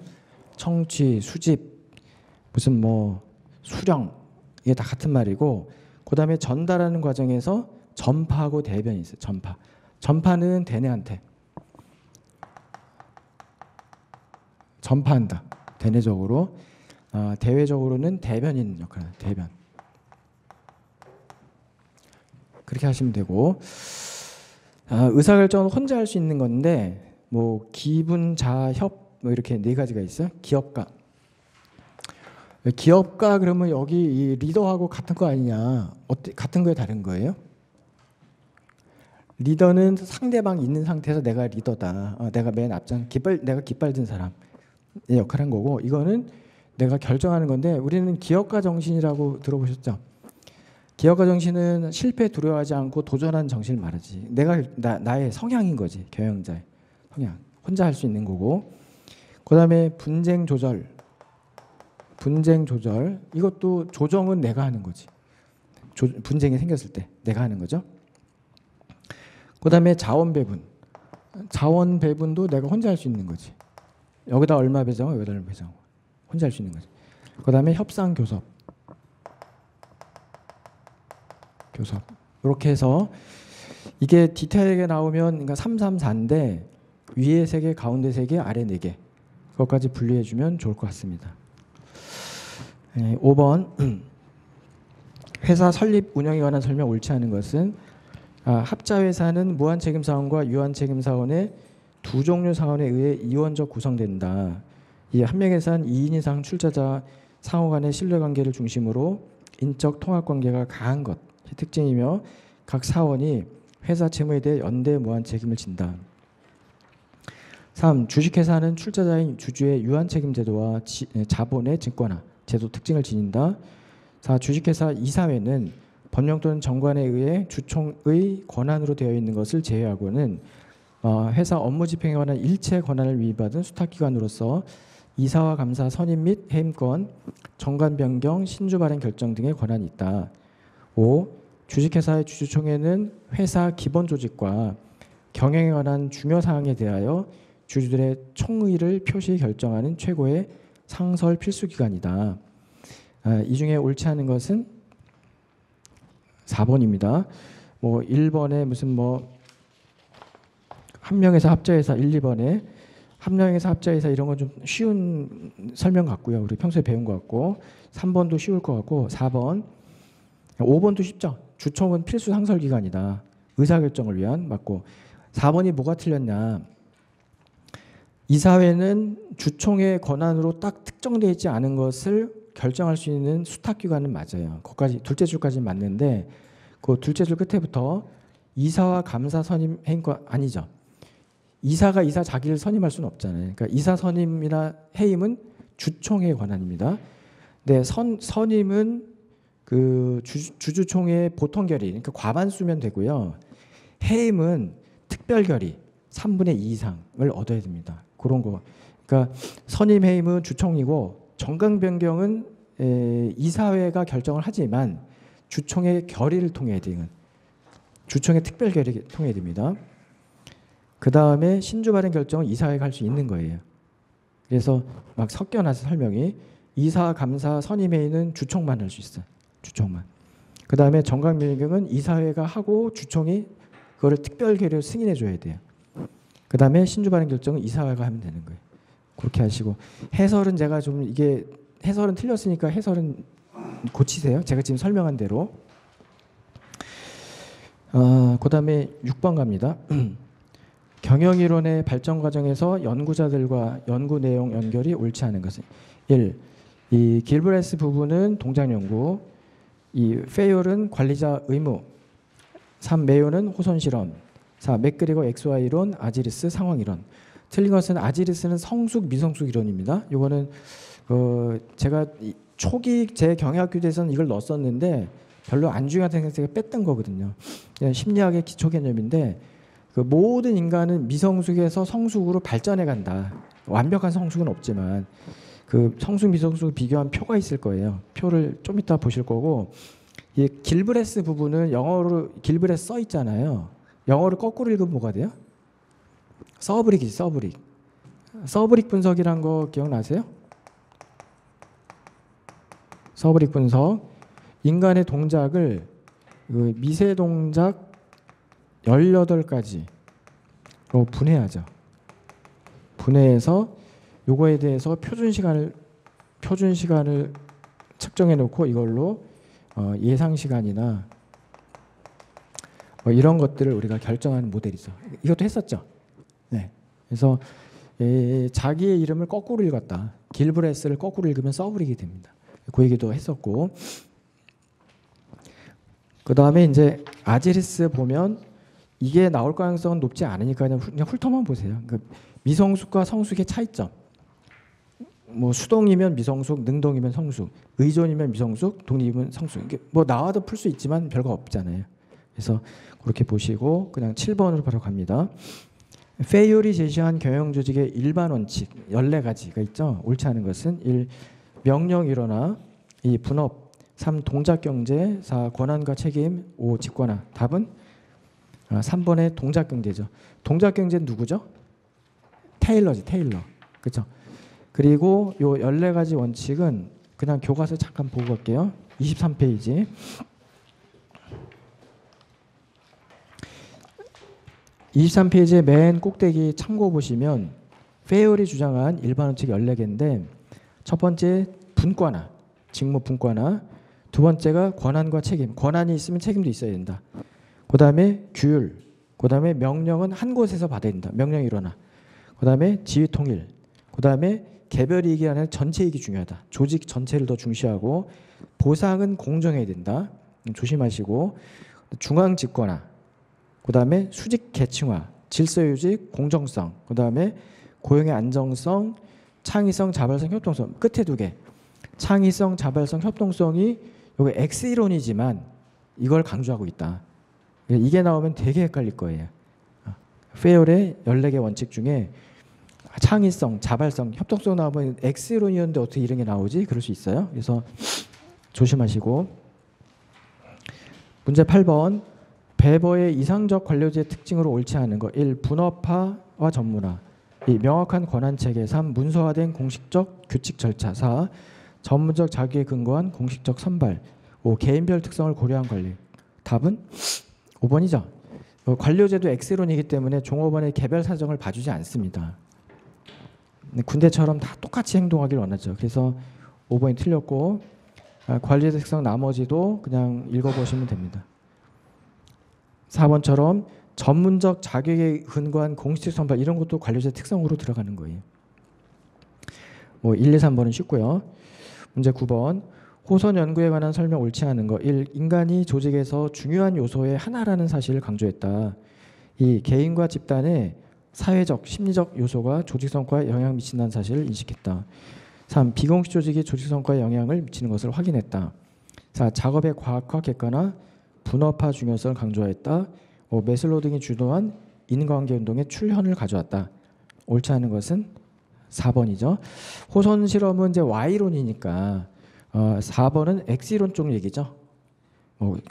청취, 수집, 무슨 뭐 수령, 이게 다 같은 말이고, 그다음에 전달하는 과정에서 전파하고 대변이 있어요. 전파는 대내한테 전파한다. 대내적으로. 대외적으로는 대변인 역할, 대변. 그렇게 하시면 되고, 의사결정은 혼자 할 수 있는 건데, 뭐 기분, 자, 협, 뭐 이렇게 네 가지가 있어요. 기업가 그러면 여기 이 리더하고 같은 거 아니냐? 같은 거에 다른 거예요? 리더는 상대방 있는 상태에서 내가 리더다. 내가 맨 앞장, 내가 깃발 든 사람의 역할을 한 거고, 이거는 내가 결정하는 건데, 우리는 기업가 정신이라고 들어보셨죠? 기업가 정신은 실패 두려워하지 않고 도전하는 정신을 말하지. 나의 성향인 거지. 경영자의 성향. 혼자 할 수 있는 거고. 그다음에 분쟁 조절. 이것도 조정은 내가 하는 거지. 분쟁이 생겼을 때 내가 하는 거죠. 그다음에 자원 배분도 내가 혼자 할 수 있는 거지. 여기다 얼마 배정하고 여기다 얼마 배정하고 혼자 할 수 있는 거지. 그다음에 협상 교섭 이렇게 해서, 이게 디테일하게 나오면 그러니까 334인데 위에 3개, 가운데 3개, 아래 4개, 그것까지 분리해 주면 좋을 것 같습니다. 5번 회사 설립 운영에 관한 설명 옳지 않은 것은, 합자회사는 무한책임사원과 유한책임사원의 두 종류 사원에 의해 이원적 구성된다. 이 한 명의 회사는 2인 이상 출자자 상호 간의 신뢰관계를 중심으로 인적 통합관계가 강한 것이 특징이며, 각 사원이 회사 채무에 대해 연대 무한 책임을 진다. 3. 주식회사는 출자자인 주주의 유한책임제도와 자본의 증권화 제도 특징을 지닌다. 4. 주식회사 이사회는 법령 또는 정관에 의해 주총의 권한으로 되어 있는 것을 제외하고는 회사 업무 집행에 관한 일체 권한을 위임받은 수탁기관으로서 이사와 감사 선임 및 해임권, 정관 변경, 신주 발행 결정 등의 권한이 있다. 5. 주식회사의 주주총회는 회사 기본 조직과 경영에 관한 중요 사항에 대하여 주주들의 총의를 표시 결정하는 최고의 상설 필수 기관이다. 이 중에 옳지 않은 것은 4번입니다. 뭐 1번에 무슨 뭐 한명회사 합자회사 1, 2번에 한명회사 합자회사 이런 건 좀 쉬운 설명 같고요. 우리 평소에 배운 것 같고, 3번도 쉬울 것 같고, 5번도 쉽죠. 주총은 필수 상설 기관이다. 의사결정을 위한. 맞고, 4번이 뭐가 틀렸냐? 이사회는 주총의 권한으로 딱 특정되어 있지 않은 것을 결정할 수 있는 수탁기관은 맞아요. 거기까지 둘째 줄까지 맞는데, 그 둘째 줄 끝에부터 이사와 감사 선임 해임권 아니죠. 이사가 이사 자기를 선임할 수는 없잖아요. 그러니까 이사 선임이나 해임은 주총의 권한입니다. 네, 선임은 그 주주총회 보통 결의, 그러니까 과반수면 되고요. 해임은 특별 결의 3분의 2 이상을 얻어야 됩니다. 그런 거. 그러니까 선임 해임은 주총이고, 정강 변경은 이사회가 결정을 하지만 주총의 결의를 통해야 돼요. 주총의 특별 결의를 통해야 됩니다. 그 다음에 신주 발행 결정은 이사회가 할 수 있는 거예요. 그래서 막 섞여나서 설명이 이사, 감사, 선임회의는 주총만 할 수 있어요. 주총만. 그 다음에 정강명령은 이사회가 하고 주총이 그거를 특별 결의로 승인해 줘야 돼요. 그 다음에 신주 발행 결정은 이사회가 하면 되는 거예요. 그렇게 하시고 해설은 제가 좀 이게 해설은 틀렸으니까 해설은 고치세요. 제가 지금 설명한 대로. 그 다음에 6번 갑니다. 경영이론의 발전 과정에서 연구자들과 연구 내용 연결이 옳지 않은 것은 1. 이 길브레스 부분은 동작 연구, 이 페이올은 관리자 의무, 3. 메요는 호손 실험, 4. 맥그리거 XY 이론, 아지리스 상황 이론. 틀린 것은 아지리스는 성숙 미성숙 이론입니다. 이거는 제가 초기 제 경영학교에서는 이걸 넣었었는데 별로 안 중요하다는 생각해서 뺐던 거거든요. 심리학의 기초 개념인데 그 모든 인간은 미성숙에서 성숙으로 발전해 간다. 완벽한 성숙은 없지만 그 성숙 미성숙 비교한 표가 있을 거예요. 표를 좀 이따 보실 거고 이 길브레스 부분은 영어로 길브레스 써 있잖아요. 영어를 거꾸로 읽으면 뭐가 돼요? 서브릭이지 서브릭. 서브릭 분석이란 거 기억나세요? 서브릭 분석. 인간의 동작을 그 미세 동작 18가지로 분해하죠. 분해해서 요거에 대해서 표준 시간을 측정해 놓고 이걸로 예상 시간이나 뭐 이런 것들을 우리가 결정하는 모델이죠. 이것도 했었죠. 네. 그래서 자기의 이름을 거꾸로 읽었다. 길브레스를 거꾸로 읽으면 서브릭이 됩니다. 그 얘기도 했었고. 그 다음에 이제 아지리스 보면 이게 나올 가능성은 높지 않으니까 그냥 훑어만 보세요. 그 미성숙과 성숙의 차이점. 뭐 수동이면 미성숙, 능동이면 성숙, 의존이면 미성숙, 독립이면 성숙. 이게 뭐 나와도 풀 수 있지만 별거 없잖아요. 그래서 그렇게 보시고 그냥 7번으로 바로 갑니다. 페이올이 제시한 경영 조직의 일반 원칙 14가지가 있죠. 옳지 않은 것은 1. 명령 일원화, 2. 분업, 3. 동작 경제, 4. 권한과 책임, 5. 직권화. 답은 3번의 동작 경제죠. 동작 경제는 누구죠? 테일러지, 테일러. 그렇죠? 그리고 요 14가지 원칙은 그냥 교과서 잠깐 보고 갈게요. 23페이지. 23페이지의 맨 꼭대기 참고 보시면 페이올이 주장한 일반 원칙 14개인데 첫 번째 분권화, 직무 분권화. 두 번째가 권한과 책임. 권한이 있으면 책임도 있어야 된다. 그 다음에 규율. 그 다음에 명령은 한 곳에서 받아야 된다. 명령 일원화. 그 다음에 지휘 통일. 그 다음에 개별 이익이 아니라 전체 이익이 중요하다. 조직 전체를 더 중시하고 보상은 공정해야 된다. 조심하시고 중앙 집권화. 그 다음에 수직 계층화. 질서 유지, 공정성. 그 다음에 고용의 안정성, 창의성, 자발성, 협동성. 끝에 2개. 창의성, 자발성, 협동성이 여기 X이론이지만 이걸 강조하고 있다. 이게 나오면 되게 헷갈릴 거예요. 페이올의 14개 원칙 중에 창의성, 자발성, 협동성 나오면 X이론이었는데 어떻게 이런 게 나오지? 그럴 수 있어요. 그래서 조심하시고. 문제 8번. 베버의 이상적 관료제의 특징으로 옳지 않은 거. 1. 분업화와 전문화. 2. 명확한 권한체계. 3. 문서화된 공식적 규칙 절차. 4. 전문적 자기에 근거한 공식적 선발. 5. 개인별 특성을 고려한 관리. 답은 5번이죠. 관료제도 X론이기 때문에 종업원의 개별 사정을 봐주지 않습니다. 군대처럼 다 똑같이 행동하길 원하죠. 그래서 5번이 틀렸고 관리제 특성 나머지도 그냥 읽어보시면 됩니다. 4번처럼 전문적 자격에 근거한 공식적 선발 이런 것도 관료제 특성으로 들어가는 거예요. 뭐 1, 2, 3번은 쉽고요. 문제 9번. 호선 연구에 관한 설명 옳지 않은 거. 1. 인간이 조직에서 중요한 요소의 하나라는 사실을 강조했다. 2. 개인과 집단의 사회적, 심리적 요소가 조직 성과에 영향을 미친다는 사실을 인식했다. 3. 비공식 조직이 조직 성과에 영향을 미치는 것을 확인했다. 4. 작업의 과학화, 객관화, 분업화 중요성을 강조했다. 5. 메슬로우 등이 주도한 인과관계 운동의 출현을 가져왔다. 옳지 않은 것은 4번이죠. 호선 실험은 이제 Y론이니까 4번은 X론 쪽 얘기죠.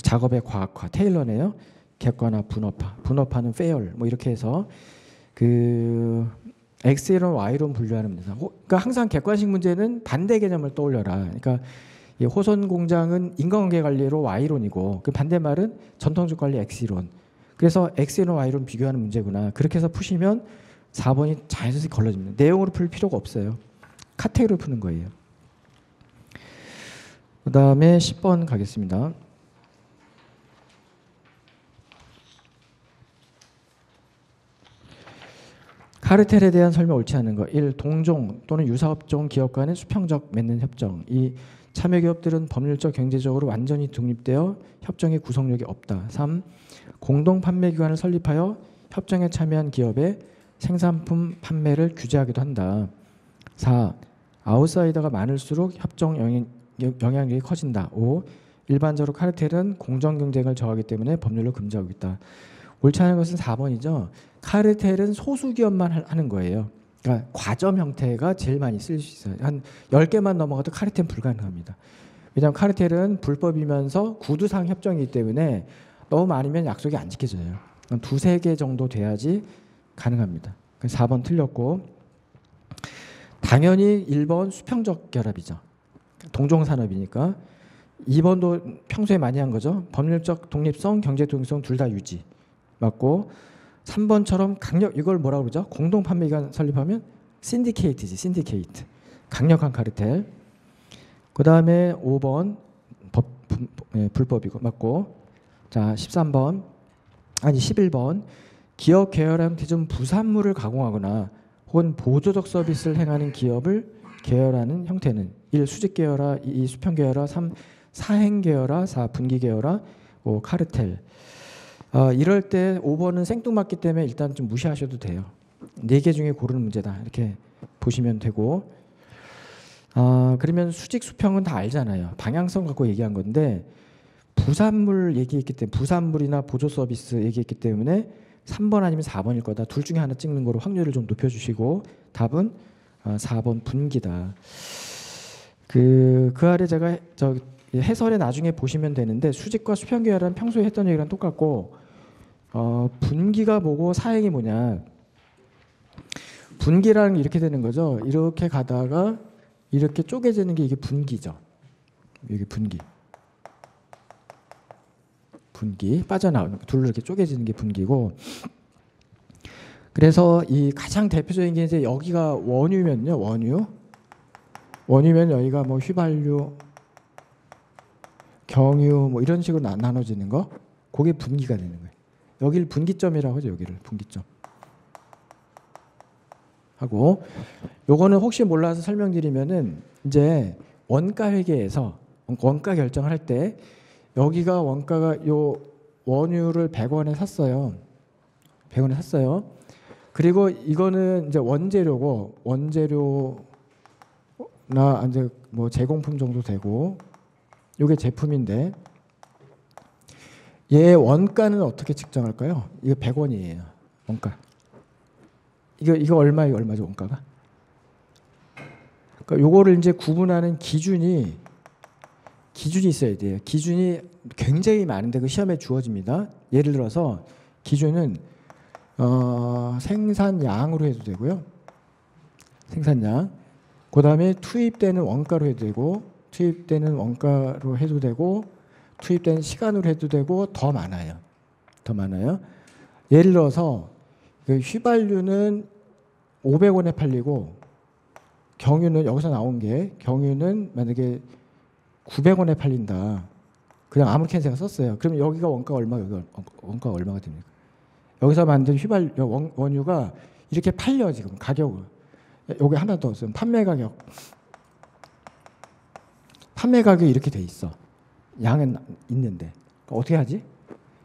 작업의 과학화, 테일러네요. 객관화, 분업화. 분업화는 fail 뭐 이렇게 해서 그 X이론, Y론 분류하는 문제. 그러니까 항상 객관식 문제는 반대 개념을 떠올려라. 그러니까 이 호선 공장은 인간관계 관리로 Y론이고 그 반대말은 전통적 관리 X이론. 그래서 X이론, Y론 비교하는 문제구나. 그렇게 해서 푸시면 4번이 자연스럽게 걸러집니다. 내용으로 풀 필요가 없어요. 카테고리로 푸는 거예요. 그 다음에 10번 가겠습니다. 카르텔에 대한 설명 옳지 않은 것. 1. 동종 또는 유사업종 기업 간의 수평적 맺는 협정. 2. 참여기업들은 법률적 경제적으로 완전히 독립되어 협정의 구속력이 없다. 3. 공동 판매기관을 설립하여 협정에 참여한 기업의 생산품 판매를 규제하기도 한다. 4. 아웃사이더가 많을수록 협정 영향력이 커진다. 5. 일반적으로 카르텔은 공정경쟁을 저하기 때문에 법률로 금지하고 있다. 옳지 않은 것은 4번이죠. 카르텔은 소수 기업만 하는 거예요. 그러니까 과점 형태가 제일 많이 쓸 수 있어요. 한 10개만 넘어가도 카르텔은 불가능합니다. 왜냐하면 카르텔은 불법이면서 구두상 협정이기 때문에 너무 많으면 약속이 안 지켜져요. 두세 개 정도 돼야지 가능합니다. 4번 틀렸고, 당연히 1번 수평적 결합이죠. 동종산업이니까. 2번도 평소에 많이 한 거죠. 법률적 독립성, 경제 독립성 둘 다 유지. 맞고, 3번처럼 강력, 이걸 뭐라고 그러죠? 공동 판매기관 설립하면 신디케이트지, 신디케이트. 강력한 카르텔. 그 다음에 5번 불법이고 맞고. 자, 13번 아니 11번 기업 계열화 형태 중 부산물을 가공하거나 혹은 보조적 서비스를 행하는 기업을 계열하는 형태는 1. 수직 계열화, 2. 수평 계열화, 3. 사행 계열화, 4. 분기 계열화, 5. 카르텔. 이럴 때 5번은 생뚱맞기 때문에 일단 좀 무시하셔도 돼요. 4개 중에 고르는 문제다 이렇게 보시면 되고, 그러면 수직 수평은 다 알잖아요. 방향성 갖고 얘기한 건데 부산물 얘기했기 때문에 부산물이나 보조 서비스 얘기했기 때문에 3번 아니면 4번일 거다. 둘 중에 하나 찍는 거로 확률을 좀 높여주시고 답은 4번 분기다. 그 아래 제가 해설에 나중에 보시면 되는데 수직과 수평 계열은 평소에 했던 얘기랑 똑같고 분기가 뭐고 사행이 뭐냐. 분기라는 게 이렇게 되는 거죠. 이렇게 가다가 이렇게 쪼개지는 게 이게 분기죠. 이게 분기. 분기 빠져나오는 둘로 이렇게 쪼개지는 게 분기고, 그래서 이 가장 대표적인 게 이제 여기가 원유면요, 원유면 여기가 뭐 휘발유, 경유 뭐 이런 식으로 나눠지는 거, 그게 분기가 되는 거예요. 여기를 분기점이라고 하죠. 여기를 분기점 하고, 요거는 혹시 몰라서 설명드리면은 이제 원가 회계에서 원가 결정을 할 때 여기가 원가가 요 원유를 100원에 샀어요. 100원에 샀어요. 그리고 이거는 이제 원재료고 원재료나 이제 뭐 제공품 정도 되고 요게 제품인데 얘 원가는 어떻게 측정할까요? 이거 100원이에요. 원가. 이거 얼마죠, 원가가? 그러니까 요거를 이제 구분하는 기준이 있어야 돼요. 기준이 굉장히 많은데 그 시험에 주어집니다. 예를 들어서 기준은 생산량으로 해도 되고요. 생산량. 그 다음에 투입되는 원가로 해도 되고, 투입되는 원가로 해도 되고, 투입되는 시간으로 해도 되고, 더 많아요. 더 많아요. 예를 들어서 그 휘발유는 500원에 팔리고, 경유는 여기서 나온 게 경유는 만약에 900원에 팔린다. 그냥 아무렇게나 제가 썼어요. 그럼 여기가 원가 얼마, 여기가 원가 얼마가 됩니까? 여기서 만든 원유가 이렇게 팔려 지금 가격을. 여기 하나 더 쓰면 판매 가격이 이렇게 돼 있어. 양은 있는데 어떻게 하지?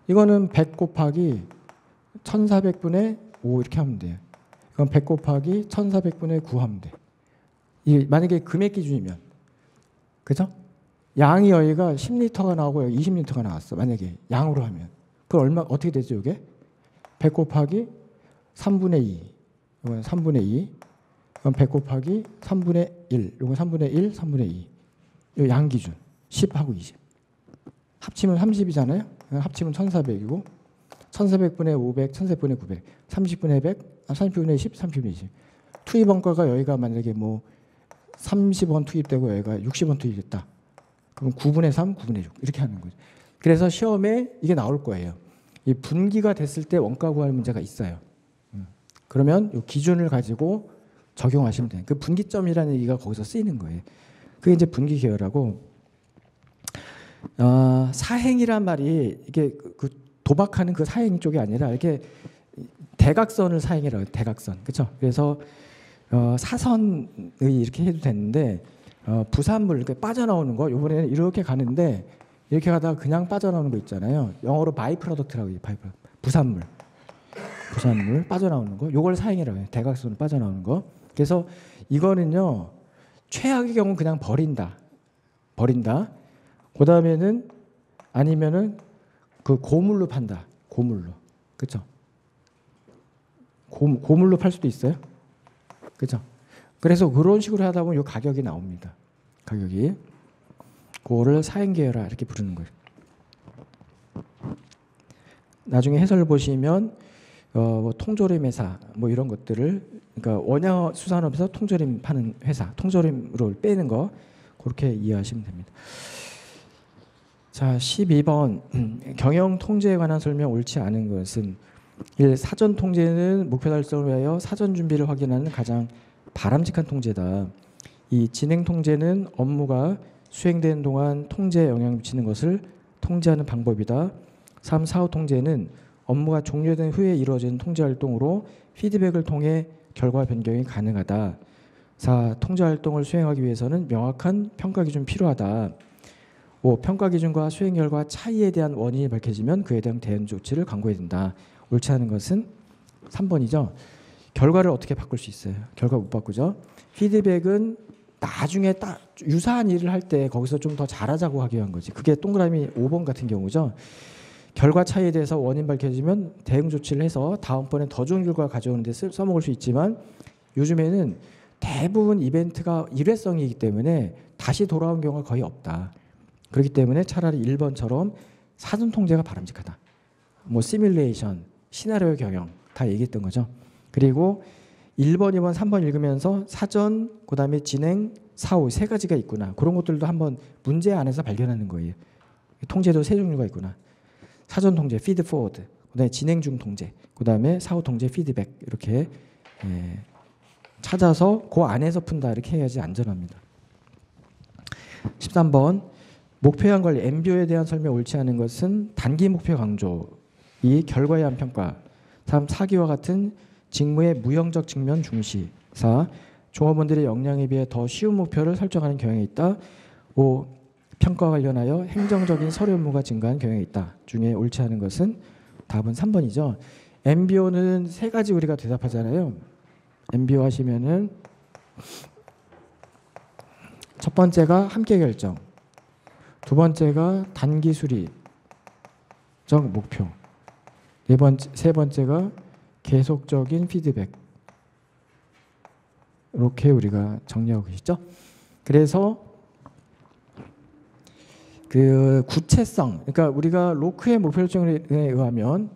이거는 100 곱하기 1400분의 5 이렇게 하면 돼요. 이건 100 곱하기 1400분의 9 하면 돼. 이게 만약에 금액 기준이면, 그죠? 양이 여기가 10리터가 나오고 여기 20리터가 나왔어. 만약에 양으로 하면 그럼 얼마 어떻게 되죠? 이게 100 곱하기 3분의 2. 이건 3분의 2. 그럼 100 곱하기 3분의 1. 이건 3분의 1, 3분의 2. 이 양 기준 10하고 20. 합치면 30이잖아요. 합치면 1400이고 1400분의 500, 1400분의 900, 30분의 100, 30분의 10, 30분의 20. 투입 원가가 여기가 만약에 뭐 30원 투입되고 여기가 60원 투입됐다. 그럼 9분의 3, 9분의 6 이렇게 하는 거죠. 그래서 시험에 이게 나올 거예요. 이 분기가 됐을 때 원가 구할 문제가 있어요. 그러면 이 기준을 가지고 적용하시면 돼요. 그 분기점이라는 얘기가 거기서 쓰이는 거예요. 그게 이제 분기 계열하고 사행이란 말이 이게 그 도박하는 그 사행 쪽이 아니라 이렇게 대각선을 사행이라고 해요. 대각선. 그렇죠? 그래서 사선의 이렇게 해도 되는데 부산물 이렇게 빠져나오는 거 이번에는 이렇게 가는데 이렇게 가다가 그냥 빠져나오는 거 있잖아요. 영어로 바이 프로덕트라고 해요. 부산물 빠져나오는 거. 요걸 사행이라고 해요. 대각선으로 빠져나오는 거. 그래서 이거는요. 최악의 경우 그냥 버린다. 그다음에는 아니면은 그 고물로 판다. 고물로. 그렇죠? 고물로 팔 수도 있어요. 그렇죠? 그래서 그런 식으로 하다 보면 요 가격이 나옵니다. 가격이. 그거를 사행계열화 이렇게 부르는 거예요. 나중에 해설 보시면 뭐 통조림 회사 뭐 이런 것들을 그러니까 원양 수산업에서 통조림 파는 회사, 통조림으로 빼는 거 그렇게 이해하시면 됩니다. 자, 12번 경영 통제에 관한 설명 옳지 않은 것은 1. 사전 통제는 목표 달성을 위하여 사전 준비를 확인하는 가장 바람직한 통제다. 2. 진행 통제는 업무가 수행되는 동안 통제에 영향을 미치는 것을 통제하는 방법이다. 3. 사후 통제는 업무가 종료된 후에 이루어지는 통제 활동으로 피드백을 통해 결과 변경이 가능하다. 4. 통제 활동을 수행하기 위해서는 명확한 평가 기준이 필요하다. 5. 평가 기준과 수행 결과 차이에 대한 원인이 밝혀지면 그에 대한 대응 조치를 강구해야 된다. 옳지 않은 것은 3번이죠. 결과를 어떻게 바꿀 수 있어요? 결과 못 바꾸죠. 피드백은 나중에 딱 유사한 일을 할 때 거기서 좀 더 잘하자고 하기 위한 거지. 그게 동그라미 5번 같은 경우죠. 결과 차이에 대해서 원인 밝혀지면 대응 조치를 해서 다음번에 더 좋은 결과 가져오는 데 써먹을 수 있지만 요즘에는 대부분 이벤트가 일회성이기 때문에 다시 돌아온 경우가 거의 없다. 그렇기 때문에 차라리 1번처럼 사전 통제가 바람직하다. 뭐 시뮬레이션, 시나리오 경영 다 얘기했던 거죠. 그리고 1번, 2번, 3번 읽으면서 사전, 그다음에 진행, 사후 세 가지가 있구나. 그런 것들도 한번 문제 안에서 발견하는 거예요. 통제도 세 종류가 있구나. 사전 통제, 피드 포워드, 그다음에 진행 중 통제, 그다음에 사후 통제, 피드백 이렇게 찾아서 그 안에서 푼다 이렇게 해야지 안전합니다. 13번 목표형 관리 MBO에 대한 설명 옳지 않은 것은 단기 목표 강조, 2. 결과에 대한 평가, 3. 사기와 같은 직무의 무형적 측면 중시, 4. 종업원들의 역량에 비해 더 쉬운 목표를 설정하는 경향이 있다. 5. 평가와 관련하여 행정적인 서류 업무가 증가한 경향이 있다. 중에 옳지 않은 것은 답은 3번이죠. MBO는 세 가지 우리가 대답하잖아요. MBO 하시면은 첫 번째가 함께 결정, 두 번째가 단기 수리적 목표, 세 번째가 계속적인 피드백. 이렇게 우리가 정리하고 계시죠. 그래서 그 구체성, 그러니까 우리가 로크의 목표 설정에 의하면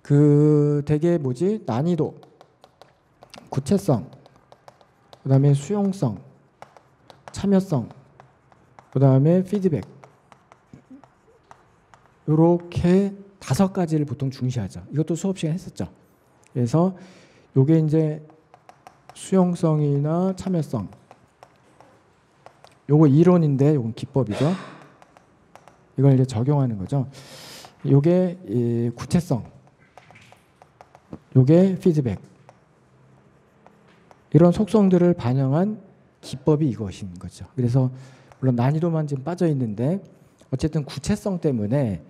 그 되게 뭐지? 난이도, 구체성, 그다음에 수용성, 참여성, 그다음에 피드백 이렇게 5가지를 보통 중시하죠. 이것도 수업 시간에 했었죠. 그래서 요게 이제 수용성이나 참여성, 요거 이론인데 요건 기법이죠. 이걸 이제 적용하는 거죠. 요게 구체성, 요게 피드백. 이런 속성들을 반영한 기법이 이것인 거죠. 그래서 물론 난이도만 지금 빠져 있는데 어쨌든 구체성 때문에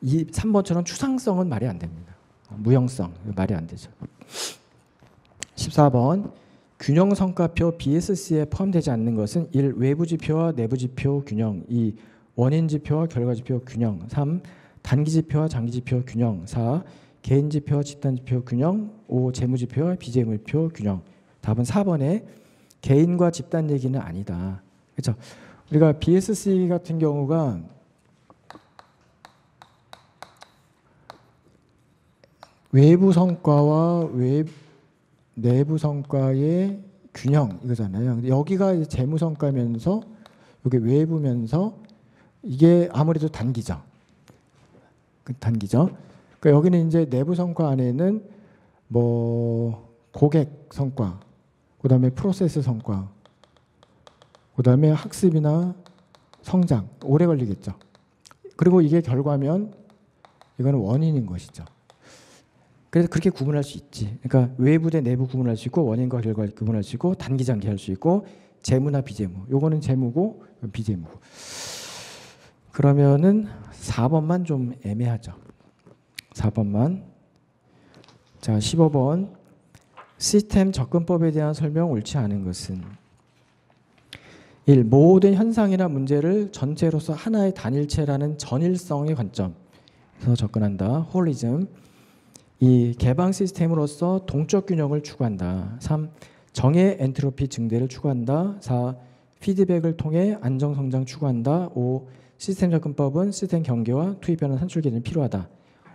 이 3번처럼 추상성은 말이 안 됩니다. 무형성 말이 안 되죠. 14번 균형 성과표 BSC에 포함되지 않는 것은 1. 외부 지표와 내부 지표 균형, 2. 원인 지표와 결과 지표 균형, 3. 단기 지표와 장기 지표 균형, 4. 개인 지표와 집단 지표 균형, 5. 재무 지표와 비재무 지표 균형. 답은 4번에 개인과 집단 얘기는 아니다. 그렇죠? 우리가 BSC 같은 경우가 외부 성과와 내부 성과의 균형 이거잖아요. 근데 여기가 재무 성과면서 여기 외부면서 이게 아무래도 단기죠. 단기죠. 그러니까 여기는 이제 내부 성과 안에는 뭐 고객 성과, 그다음에 프로세스 성과, 그다음에 학습이나 성장 오래 걸리겠죠. 그리고 이게 결과면 이거는 원인인 것이죠. 그래서 그렇게 구분할 수 있지. 그러니까 외부 대 내부 구분할 수 있고 원인과 결과 구분할 수 있고 단기 장기 할 수 있고 재무나 비재무. 요거는 재무고 비재무고. 그러면은 4번만 좀 애매하죠. 4번만. 자, 15번. 시스템 접근법에 대한 설명 옳지 않은 것은 1. 모든 현상이나 문제를 전체로서 하나의 단일체라는 전일성의 관점에서 접근한다. 홀리즘. 2. 개방 시스템으로서 동적 균형을 추구한다. 3. 정의 엔트로피 증대를 추구한다. 4. 피드백을 통해 안정 성장 추구한다. 5. 시스템 접근법은 시스템 경계와 투입하는 산출 기준이 필요하다.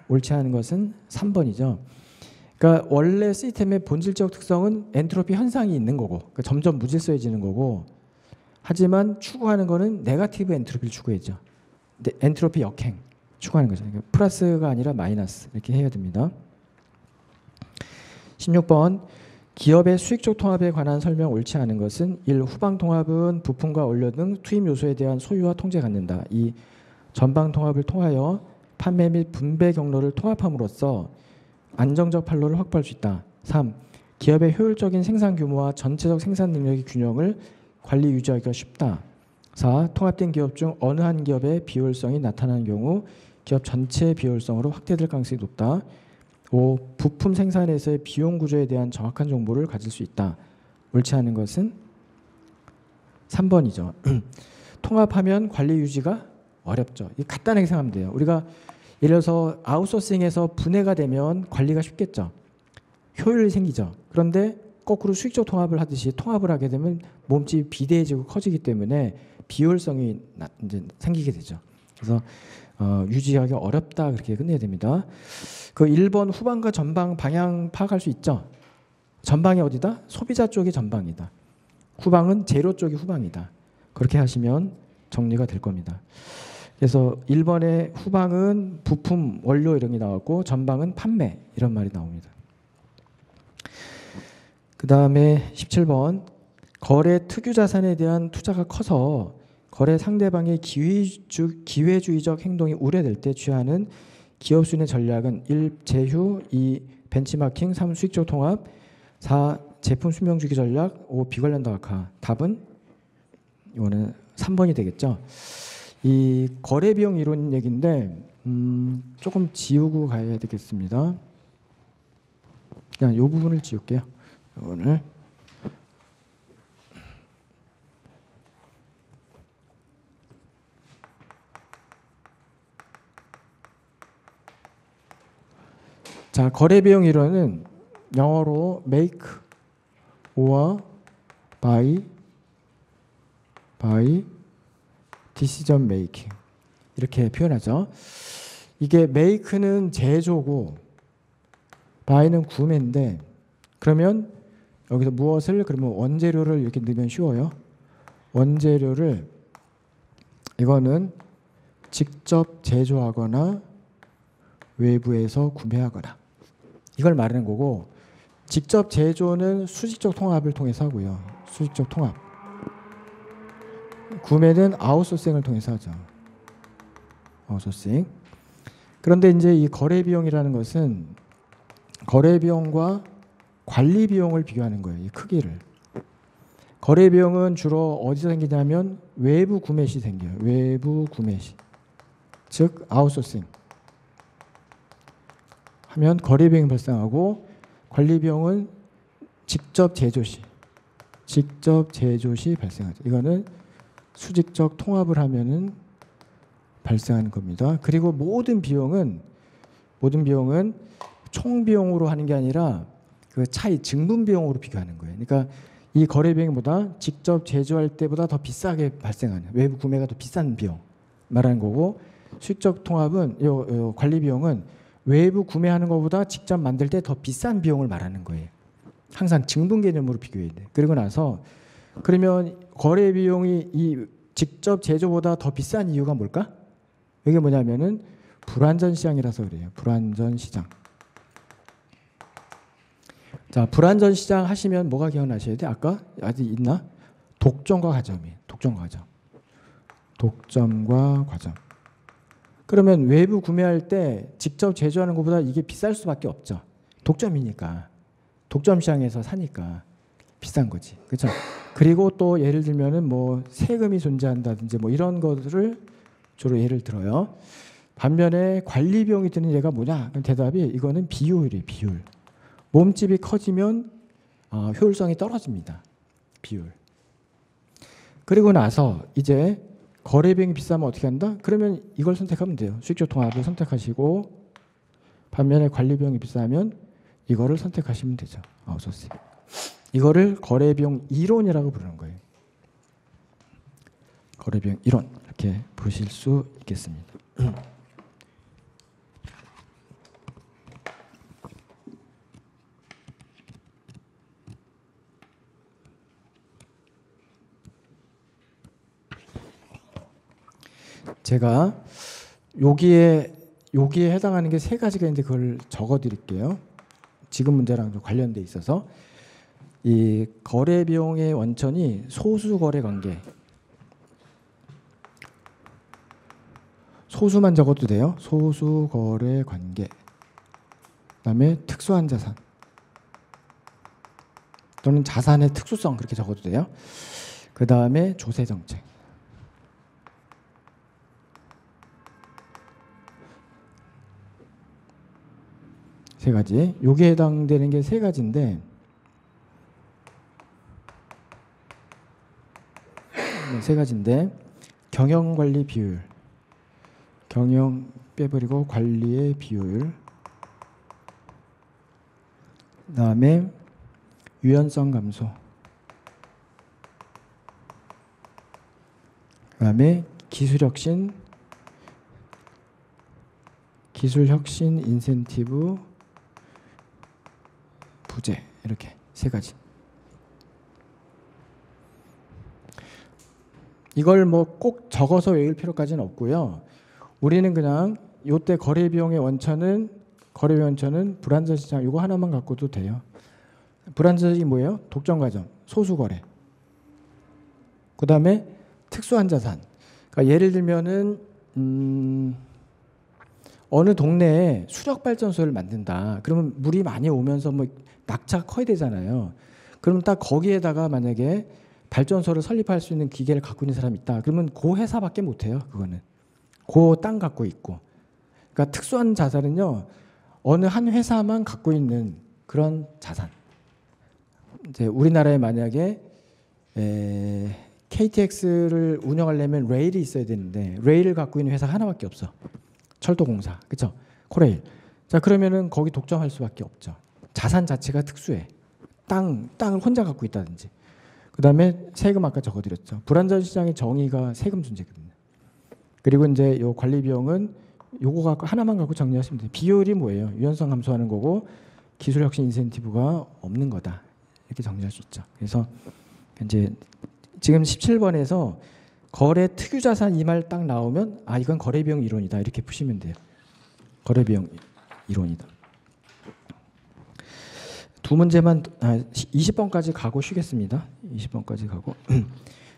옳지 않은 것은 3번이죠. 그러니까 원래 시스템의 본질적 특성은 엔트로피 현상이 있는 거고 그러니까 점점 무질서해지는 거고 하지만 추구하는 거는 네거티브 엔트로피를 추구해야죠. 엔트로피 역행 추구하는 거죠. 그러니까 플러스가 아니라 마이너스 이렇게 해야 됩니다. 16번 기업의 수익적 통합에 관한 설명 옳지 않은 것은 1. 후방 통합은 부품과 원료 등 투입 요소에 대한 소유와 통제를 갖는다. 2. 전방 통합을 통하여 판매 및 분배 경로를 통합함으로써 안정적 판로를 확보할 수 있다. 3. 기업의 효율적인 생산 규모와 전체적 생산 능력의 균형을 관리 유지하기가 쉽다. 4. 통합된 기업 중 어느 한 기업의 비효율성이 나타나는 경우 기업 전체의 비효율성으로 확대될 가능성이 높다. 5. 부품 생산에서의 비용 구조에 대한 정확한 정보를 가질 수 있다. 옳지 않은 것은 3번이죠. 통합하면 관리 유지가 어렵죠. 간단하게 생각하면 돼요. 우리가 예를 들어서 아웃소싱에서 분해가 되면 관리가 쉽겠죠. 효율이 생기죠. 그런데 거꾸로 수익적 통합을 하듯이 통합을 하게 되면 몸집이 비대해지고 커지기 때문에 비효율성이 이제 생기게 되죠. 그래서 유지하기 어렵다 그렇게 끝내야 됩니다. 그 1번 후방과 전방 방향 파악할 수 있죠. 전방이 어디다? 소비자 쪽이 전방이다. 후방은 재료 쪽이 후방이다. 그렇게 하시면 정리가 될 겁니다. 그래서 1번의 후방은 부품, 원료 이런 게 나왔고 전방은 판매 이런 말이 나옵니다. 그 다음에 17번 거래 특유 자산에 대한 투자가 커서 거래 상대방의 기회주의적 행동이 우려될 때 취하는 기업 수준의 전략은 1. 제휴, 2. 벤치마킹, 3. 수익적 통합, 4. 제품 수명 주기 전략, 5. 비관련 다각화. 답은 이거는 3번이 되겠죠. 이 거래 비용 이론 얘기인데 조금 지우고 가야 되겠습니다. 그냥 이 부분을 지울게요. 오늘 자, 거래 비용 이론은 영어로 make or buy decision making 이렇게 표현하죠. 이게 make는 제조고 buy는 구매인데 그러면 여기서 무엇을 그러면 원재료를 이렇게 넣으면 쉬워요. 원재료를 이거는 직접 제조하거나 외부에서 구매하거나 이걸 말하는 거고 직접 제조는 수직적 통합을 통해서 하고요. 수직적 통합. 구매는 아웃소싱을 통해서 하죠. 아웃소싱. 그런데 이제 이 거래 비용이라는 것은 거래 비용과 관리 비용을 비교하는 거예요. 이 크기를. 거래 비용은 주로 어디서 생기냐면 외부 구매 시 생겨요. 외부 구매 시. 즉 아웃소싱. 하면 거래 비용이 발생하고 관리 비용은 직접 제조 시 발생하죠. 이거는 수직적 통합을 하면은 발생하는 겁니다. 그리고 모든 비용은 총 비용으로 하는 게 아니라 그 차이 증분 비용으로 비교하는 거예요. 그러니까 이 거래 비용보다 직접 제조할 때보다 더 비싸게 발생하는 외부 구매가 더 비싼 비용 말하는 거고, 수익적 통합은 요 관리 비용은 외부 구매하는 것보다 직접 만들 때 더 비싼 비용을 말하는 거예요. 항상 증분 개념으로 비교해야 돼. 그리고 나서 그러면 거래 비용이 이 직접 제조보다 더 비싼 이유가 뭘까? 이게 뭐냐면은 불완전 시장이라서 그래요. 불완전 시장. 자, 불완전 시장 하시면 뭐가 기억나셔야 돼? 아까 아직 있나? 독점과 과점이에요. 독점과 과점. 독점과 과점. 그러면 외부 구매할 때 직접 제조하는 것보다 이게 비쌀 수밖에 없죠. 독점이니까. 독점 시장에서 사니까 비싼 거지. 그렇죠? 그리고 또 예를 들면은 뭐 세금이 존재한다든지 뭐 이런 것들을 주로 예를 들어요. 반면에 관리 비용이 드는 예가 뭐냐? 그럼 대답이 이거는 비효율이에요. 비효율. 몸집이 커지면 효율성이 떨어집니다. 비율. 그리고 나서 이제 거래 비용이 비싸면 어떻게 한다? 그러면 이걸 선택하면 돼요. 수익적 통합을 선택하시고, 반면에 관리 비용이 비싸면 이거를 선택하시면 되죠. 아웃소싱. 이거를 거래 비용 이론이라고 부르는 거예요. 거래 비용 이론 이렇게 보실 수 있겠습니다. 제가 여기에 해당하는 게 세 가지가 있는데 그걸 적어 드릴게요. 지금 문제랑 좀 관련돼 있어서. 이 거래 비용의 원천이 소수 거래 관계. 소수만 적어도 돼요. 소수 거래 관계. 그다음에 특수한 자산. 또는 자산의 특수성 그렇게 적어도 돼요. 그다음에 조세 정책. 세 가지. 여기에 해당되는 게 세 가지인데 세 가지인데 경영관리 비율, 경영 빼버리고 관리의 비율, 그다음에 유연성 감소, 그다음에 기술혁신 인센티브 부재, 이렇게 세 가지. 이걸 뭐 꼭 적어서 외울 필요까지는 없고요. 우리는 그냥 요때 거래 비용의 원천은 불완전 시장 이거 하나만 갖고도 돼요. 불완전이 뭐예요? 독점 과점, 소수 거래. 그다음에 특수한 자산. 그러니까 예를 들면은 어느 동네에 수력 발전소를 만든다. 그러면 물이 많이 오면서 뭐 낙차가 커야 되잖아요. 그러면 딱 거기에다가 만약에 발전소를 설립할 수 있는 기계를 갖고 있는 사람이 있다. 그러면 그 회사밖에 못 해요. 그거는. 그 땅 갖고 있고. 그러니까 특수한 자산은요. 어느 한 회사만 갖고 있는 그런 자산. 이제 우리나라에 만약에 KTX를 운영하려면 레일이 있어야 되는데 레일을 갖고 있는 회사가 하나밖에 없어. 철도공사. 그렇죠? 코레일. 자, 그러면은 거기 독점할 수밖에 없죠. 자산 자체가 특수해. 땅을 혼자 갖고 있다든지. 그다음에 세금 아까 적어드렸죠. 불완전 시장의 정의가 세금 존재거든요. 그리고 이제 요 관리 비용은 요거 갖고 하나만 갖고 정리하시면 돼요. 비율이 뭐예요? 유연성 감소하는 거고 기술 혁신 인센티브가 없는 거다. 이렇게 정리할 수 있죠. 그래서 이제 지금 17번에서 거래 특유 자산 이 말 딱 나오면 이건 거래 비용 이론이다. 이렇게 푸시면 돼요. 거래 비용 이론이다. 두 문제만 20번까지 가고 쉬겠습니다. 20번까지 가고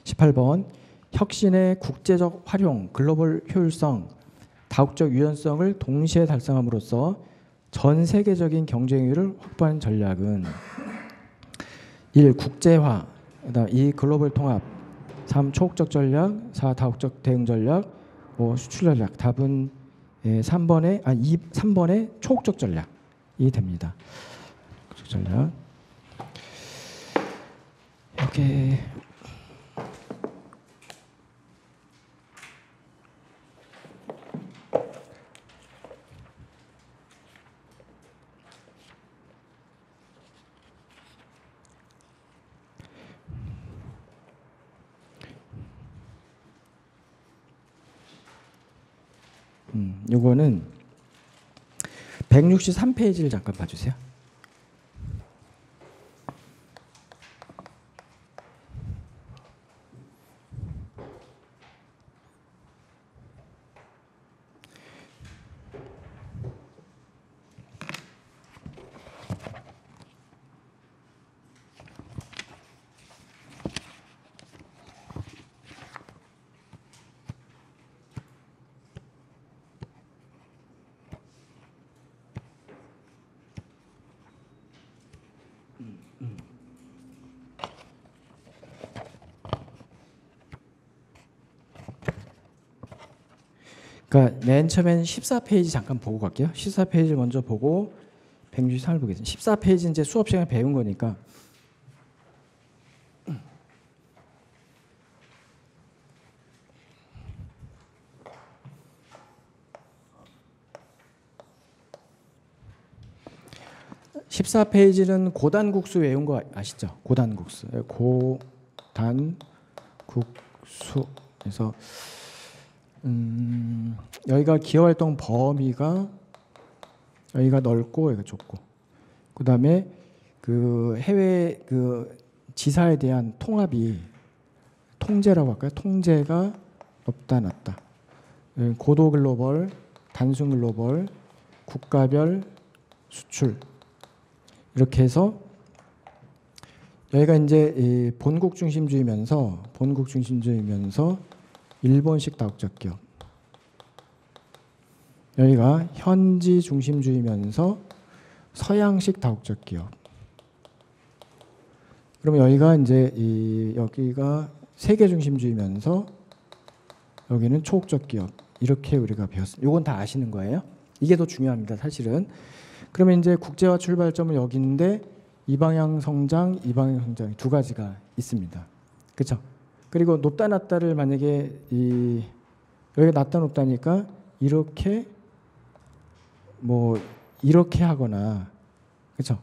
18번 혁신의 국제적 활용, 글로벌 효율성, 다국적 유연성을 동시에 달성함으로써 전 세계적인 경쟁률을 확보하는 전략은 1. 국제화, 2. 글로벌 통합, 3. 초국적 전략, 4. 다국적 대응 전략, 5. 수출 전략. 답은 3번에 초국적 전략이 됩니다. 전략. 오케이. 요거는 163페이지를 잠깐 봐주세요. 그러니까 맨 처음엔 14페이지 잠깐 보고 갈게요. 14페이지를 먼저 보고 163을 보겠습니다. 14페이지 이제 수업 시간에 배운 거니까. (14페이지는) 고단국수 외운 거 아시죠? 고단국수. 고단국수. 그래서 여기가 기여활동 범위가 여기가 넓고 여기가 좁고, 그 다음에 그 해외 그 지사에 대한 통합이 통제라고 할까요? 통제가 높다 낮다. 고도 글로벌, 단순 글로벌, 국가별 수출, 이렇게 해서 여기가 이제 본국 중심주의면서 일본식 다국적 기업, 여기가 현지 중심주의면서 서양식 다국적 기업. 그러면 여기가 이제 여기가 세계 중심주의면서 여기는 초국적 기업. 이렇게 우리가 배웠습니다. 이건 다 아시는 거예요. 이게 더 중요합니다, 사실은. 그러면 이제 국제화 출발점은 여기인데 이 방향 성장, 이 방향 성장 두 가지가 있습니다. 그렇죠? 그리고 높다 낮다를 만약에 여기가 낮다 높다니까 이렇게 뭐 이렇게 하거나, 그렇죠?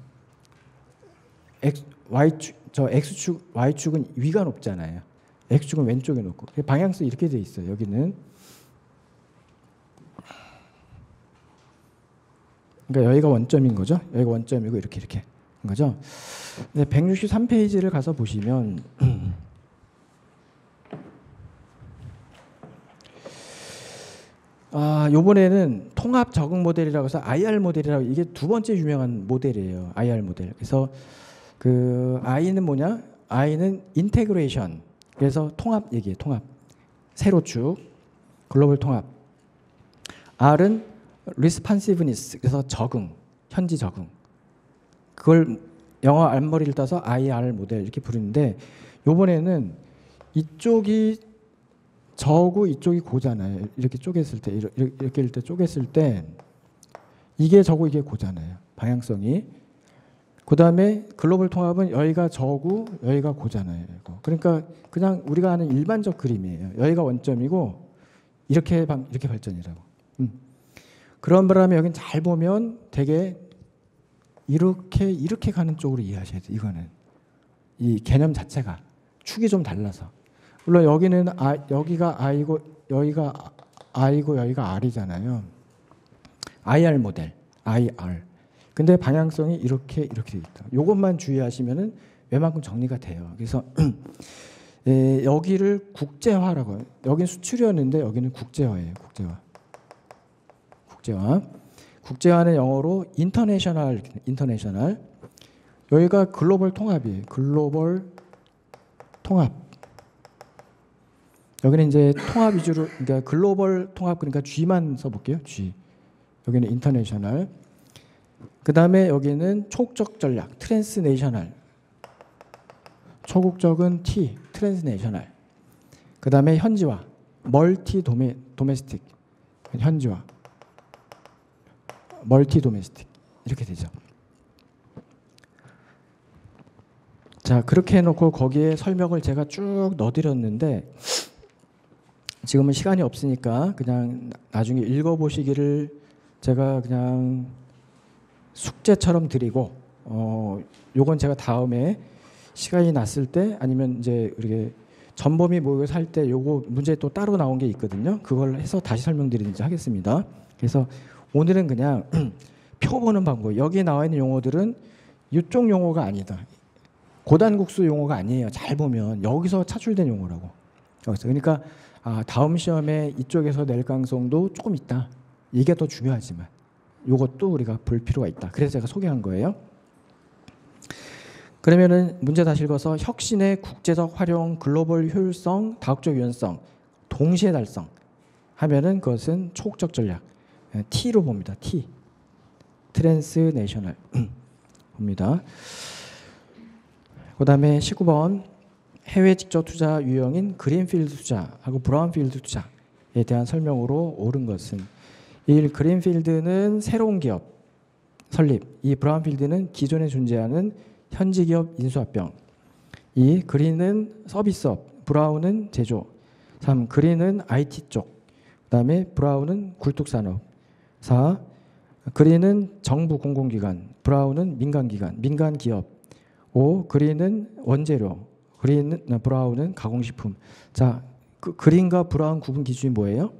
X축, Y축은 위가 높잖아요. X축은 왼쪽에 높고, 방향성이 이렇게 돼 있어요. 여기는. 그러니까 여기가 원점인 거죠. 여기가 원점이고 이렇게 한 거죠. 근데 163페이지를 가서 보시면 요번에는 통합 적응 모델이라고 해서 IR 모델이라고, 이게 두 번째 유명한 모델이에요. IR 모델. 그래서 그 I는 뭐냐? I는 인테그레이션. 그래서 통합 얘기예요. 통합. 세로축. 글로벌 통합. R은 responsiveness. 그래서 적응. 현지 적응. 그걸 영어 앞머리를 따서 IR 모델 이렇게 부르는데, 요번에는 이쪽이 저고 이쪽이 고잖아요. 이렇게 쪼갰을 때, 이렇게 쪼갰을 때 이게 저고 이게 고잖아요. 방향성이. 그 다음에 글로벌 통합은 여기가 저고 여기가 고잖아요. 이거. 그러니까 그냥 우리가 아는 일반적 그림이에요. 여기가 원점이고 이렇게 발전이라고. 그런 바람에 여긴 잘 보면 되게 이렇게 가는 쪽으로 이해하셔야 돼요. 이거는 이 개념 자체가 축이 좀 달라서. 물론 여기는 여기가 I고 여기가 I고 여기가 R이잖아요. IR 모델, IR. 근데 방향성이 이렇게 돼 있다. 이것만 주의하시면은 웬만큼 정리가 돼요. 그래서 여기를 국제화라고 해요. 여기는 수출이었는데 여기는 국제화예요. 국제화는 영어로 인터내셔널. 여기가 글로벌 통합이에요. 글로벌 통합. 여기는 이제 통합 위주로, 그러니까 글로벌 통합, 그러니까 G만 써볼게요. G. 여기는 인터내셔널. 그 다음에 여기는 초국적 전략, 트랜스내셔널. 초국적은 T, 트랜스내셔널. 그 다음에 현지화, 멀티 도메스틱. 현지화, 멀티 도메스틱. 이렇게 되죠. 자, 그렇게 해놓고 거기에 설명을 제가 쭉 넣어드렸는데, 지금은 시간이 없으니까 그냥 나중에 읽어보시기를 제가 그냥 숙제처럼 드리고, 요건 제가 다음에 시간이 났을 때 아니면 이제 이렇게 전범위 모의고사 할 때 요거 문제 또 따로 나온 게 있거든요. 그걸 해서 다시 설명드리는지 하겠습니다. 그래서 오늘은 그냥 표 보는 방법. 여기에 나와 있는 용어들은 이쪽 용어가 아니다. 고단국수 용어가 아니에요. 잘 보면 여기서 차출된 용어라고. 여기서. 그러니까 다음 시험에 이쪽에서 낼 가능성도 조금 있다. 이게 더 중요하지만 이것도 우리가 볼 필요가 있다. 그래서 제가 소개한 거예요. 그러면은 문제 다시 읽어서 혁신의 국제적 활용, 글로벌 효율성, 다국적 유연성, 동시에 달성 하면은 그것은 초국적 전략. T로 봅니다. T. 트랜스내셔널 봅니다. 그 다음에 19번 해외 직접 투자 유형인 그린필드 투자하고 브라운필드 투자에 대한 설명으로 옳은 것은 1. 그린필드는 새로운 기업 설립. 2. 브라운필드는 기존에 존재하는 현지 기업 인수합병. 2. 그린은 서비스업, 브라운은 제조. 3. 그린은 IT 쪽. 그 다음에 브라운은 굴뚝산업. 4. 그린은 정부 공공기관, 브라운은 민간기관, 민간기업. 5. 그린은 원재료, 브라운은 가공식품. 자, 그린과 브라운 구분 기준이 뭐예요?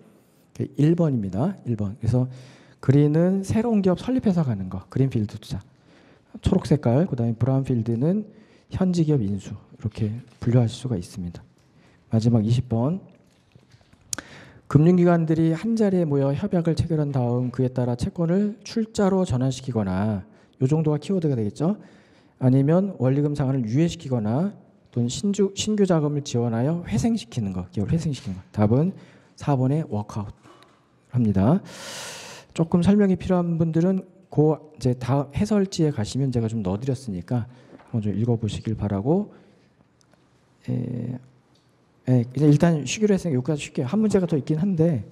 1번입니다. 1번. 그래서 그린은 새로운 기업 설립해서 가는 거, 그린필드 투자. 초록 색깔, 그 다음에 브라운필드는 현지 기업 인수. 이렇게 분류하실 수가 있습니다. 마지막 20번. 금융기관들이 한자리에 모여 협약을 체결한 다음 그에 따라 채권을 출자로 전환시키거나 이 정도가 키워드가 되겠죠. 아니면 원리금 상환을 유예시키거나 또는 신규 자금을 지원하여 회생시키는 거. 기업을 회생시키는 거. 답은 4번의 워크아웃 합니다. 조금 설명이 필요한 분들은 이제 다음 해설지에 가시면 제가 좀 넣어드렸으니까 먼저 읽어보시길 바라고. 일단 쉬기로 했으니까 여기까지 쉴게요. 한 문제가 더 있긴 한데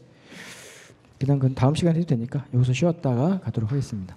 그냥 그건 다음 시간에 해도 되니까 여기서 쉬었다가 가도록 하겠습니다.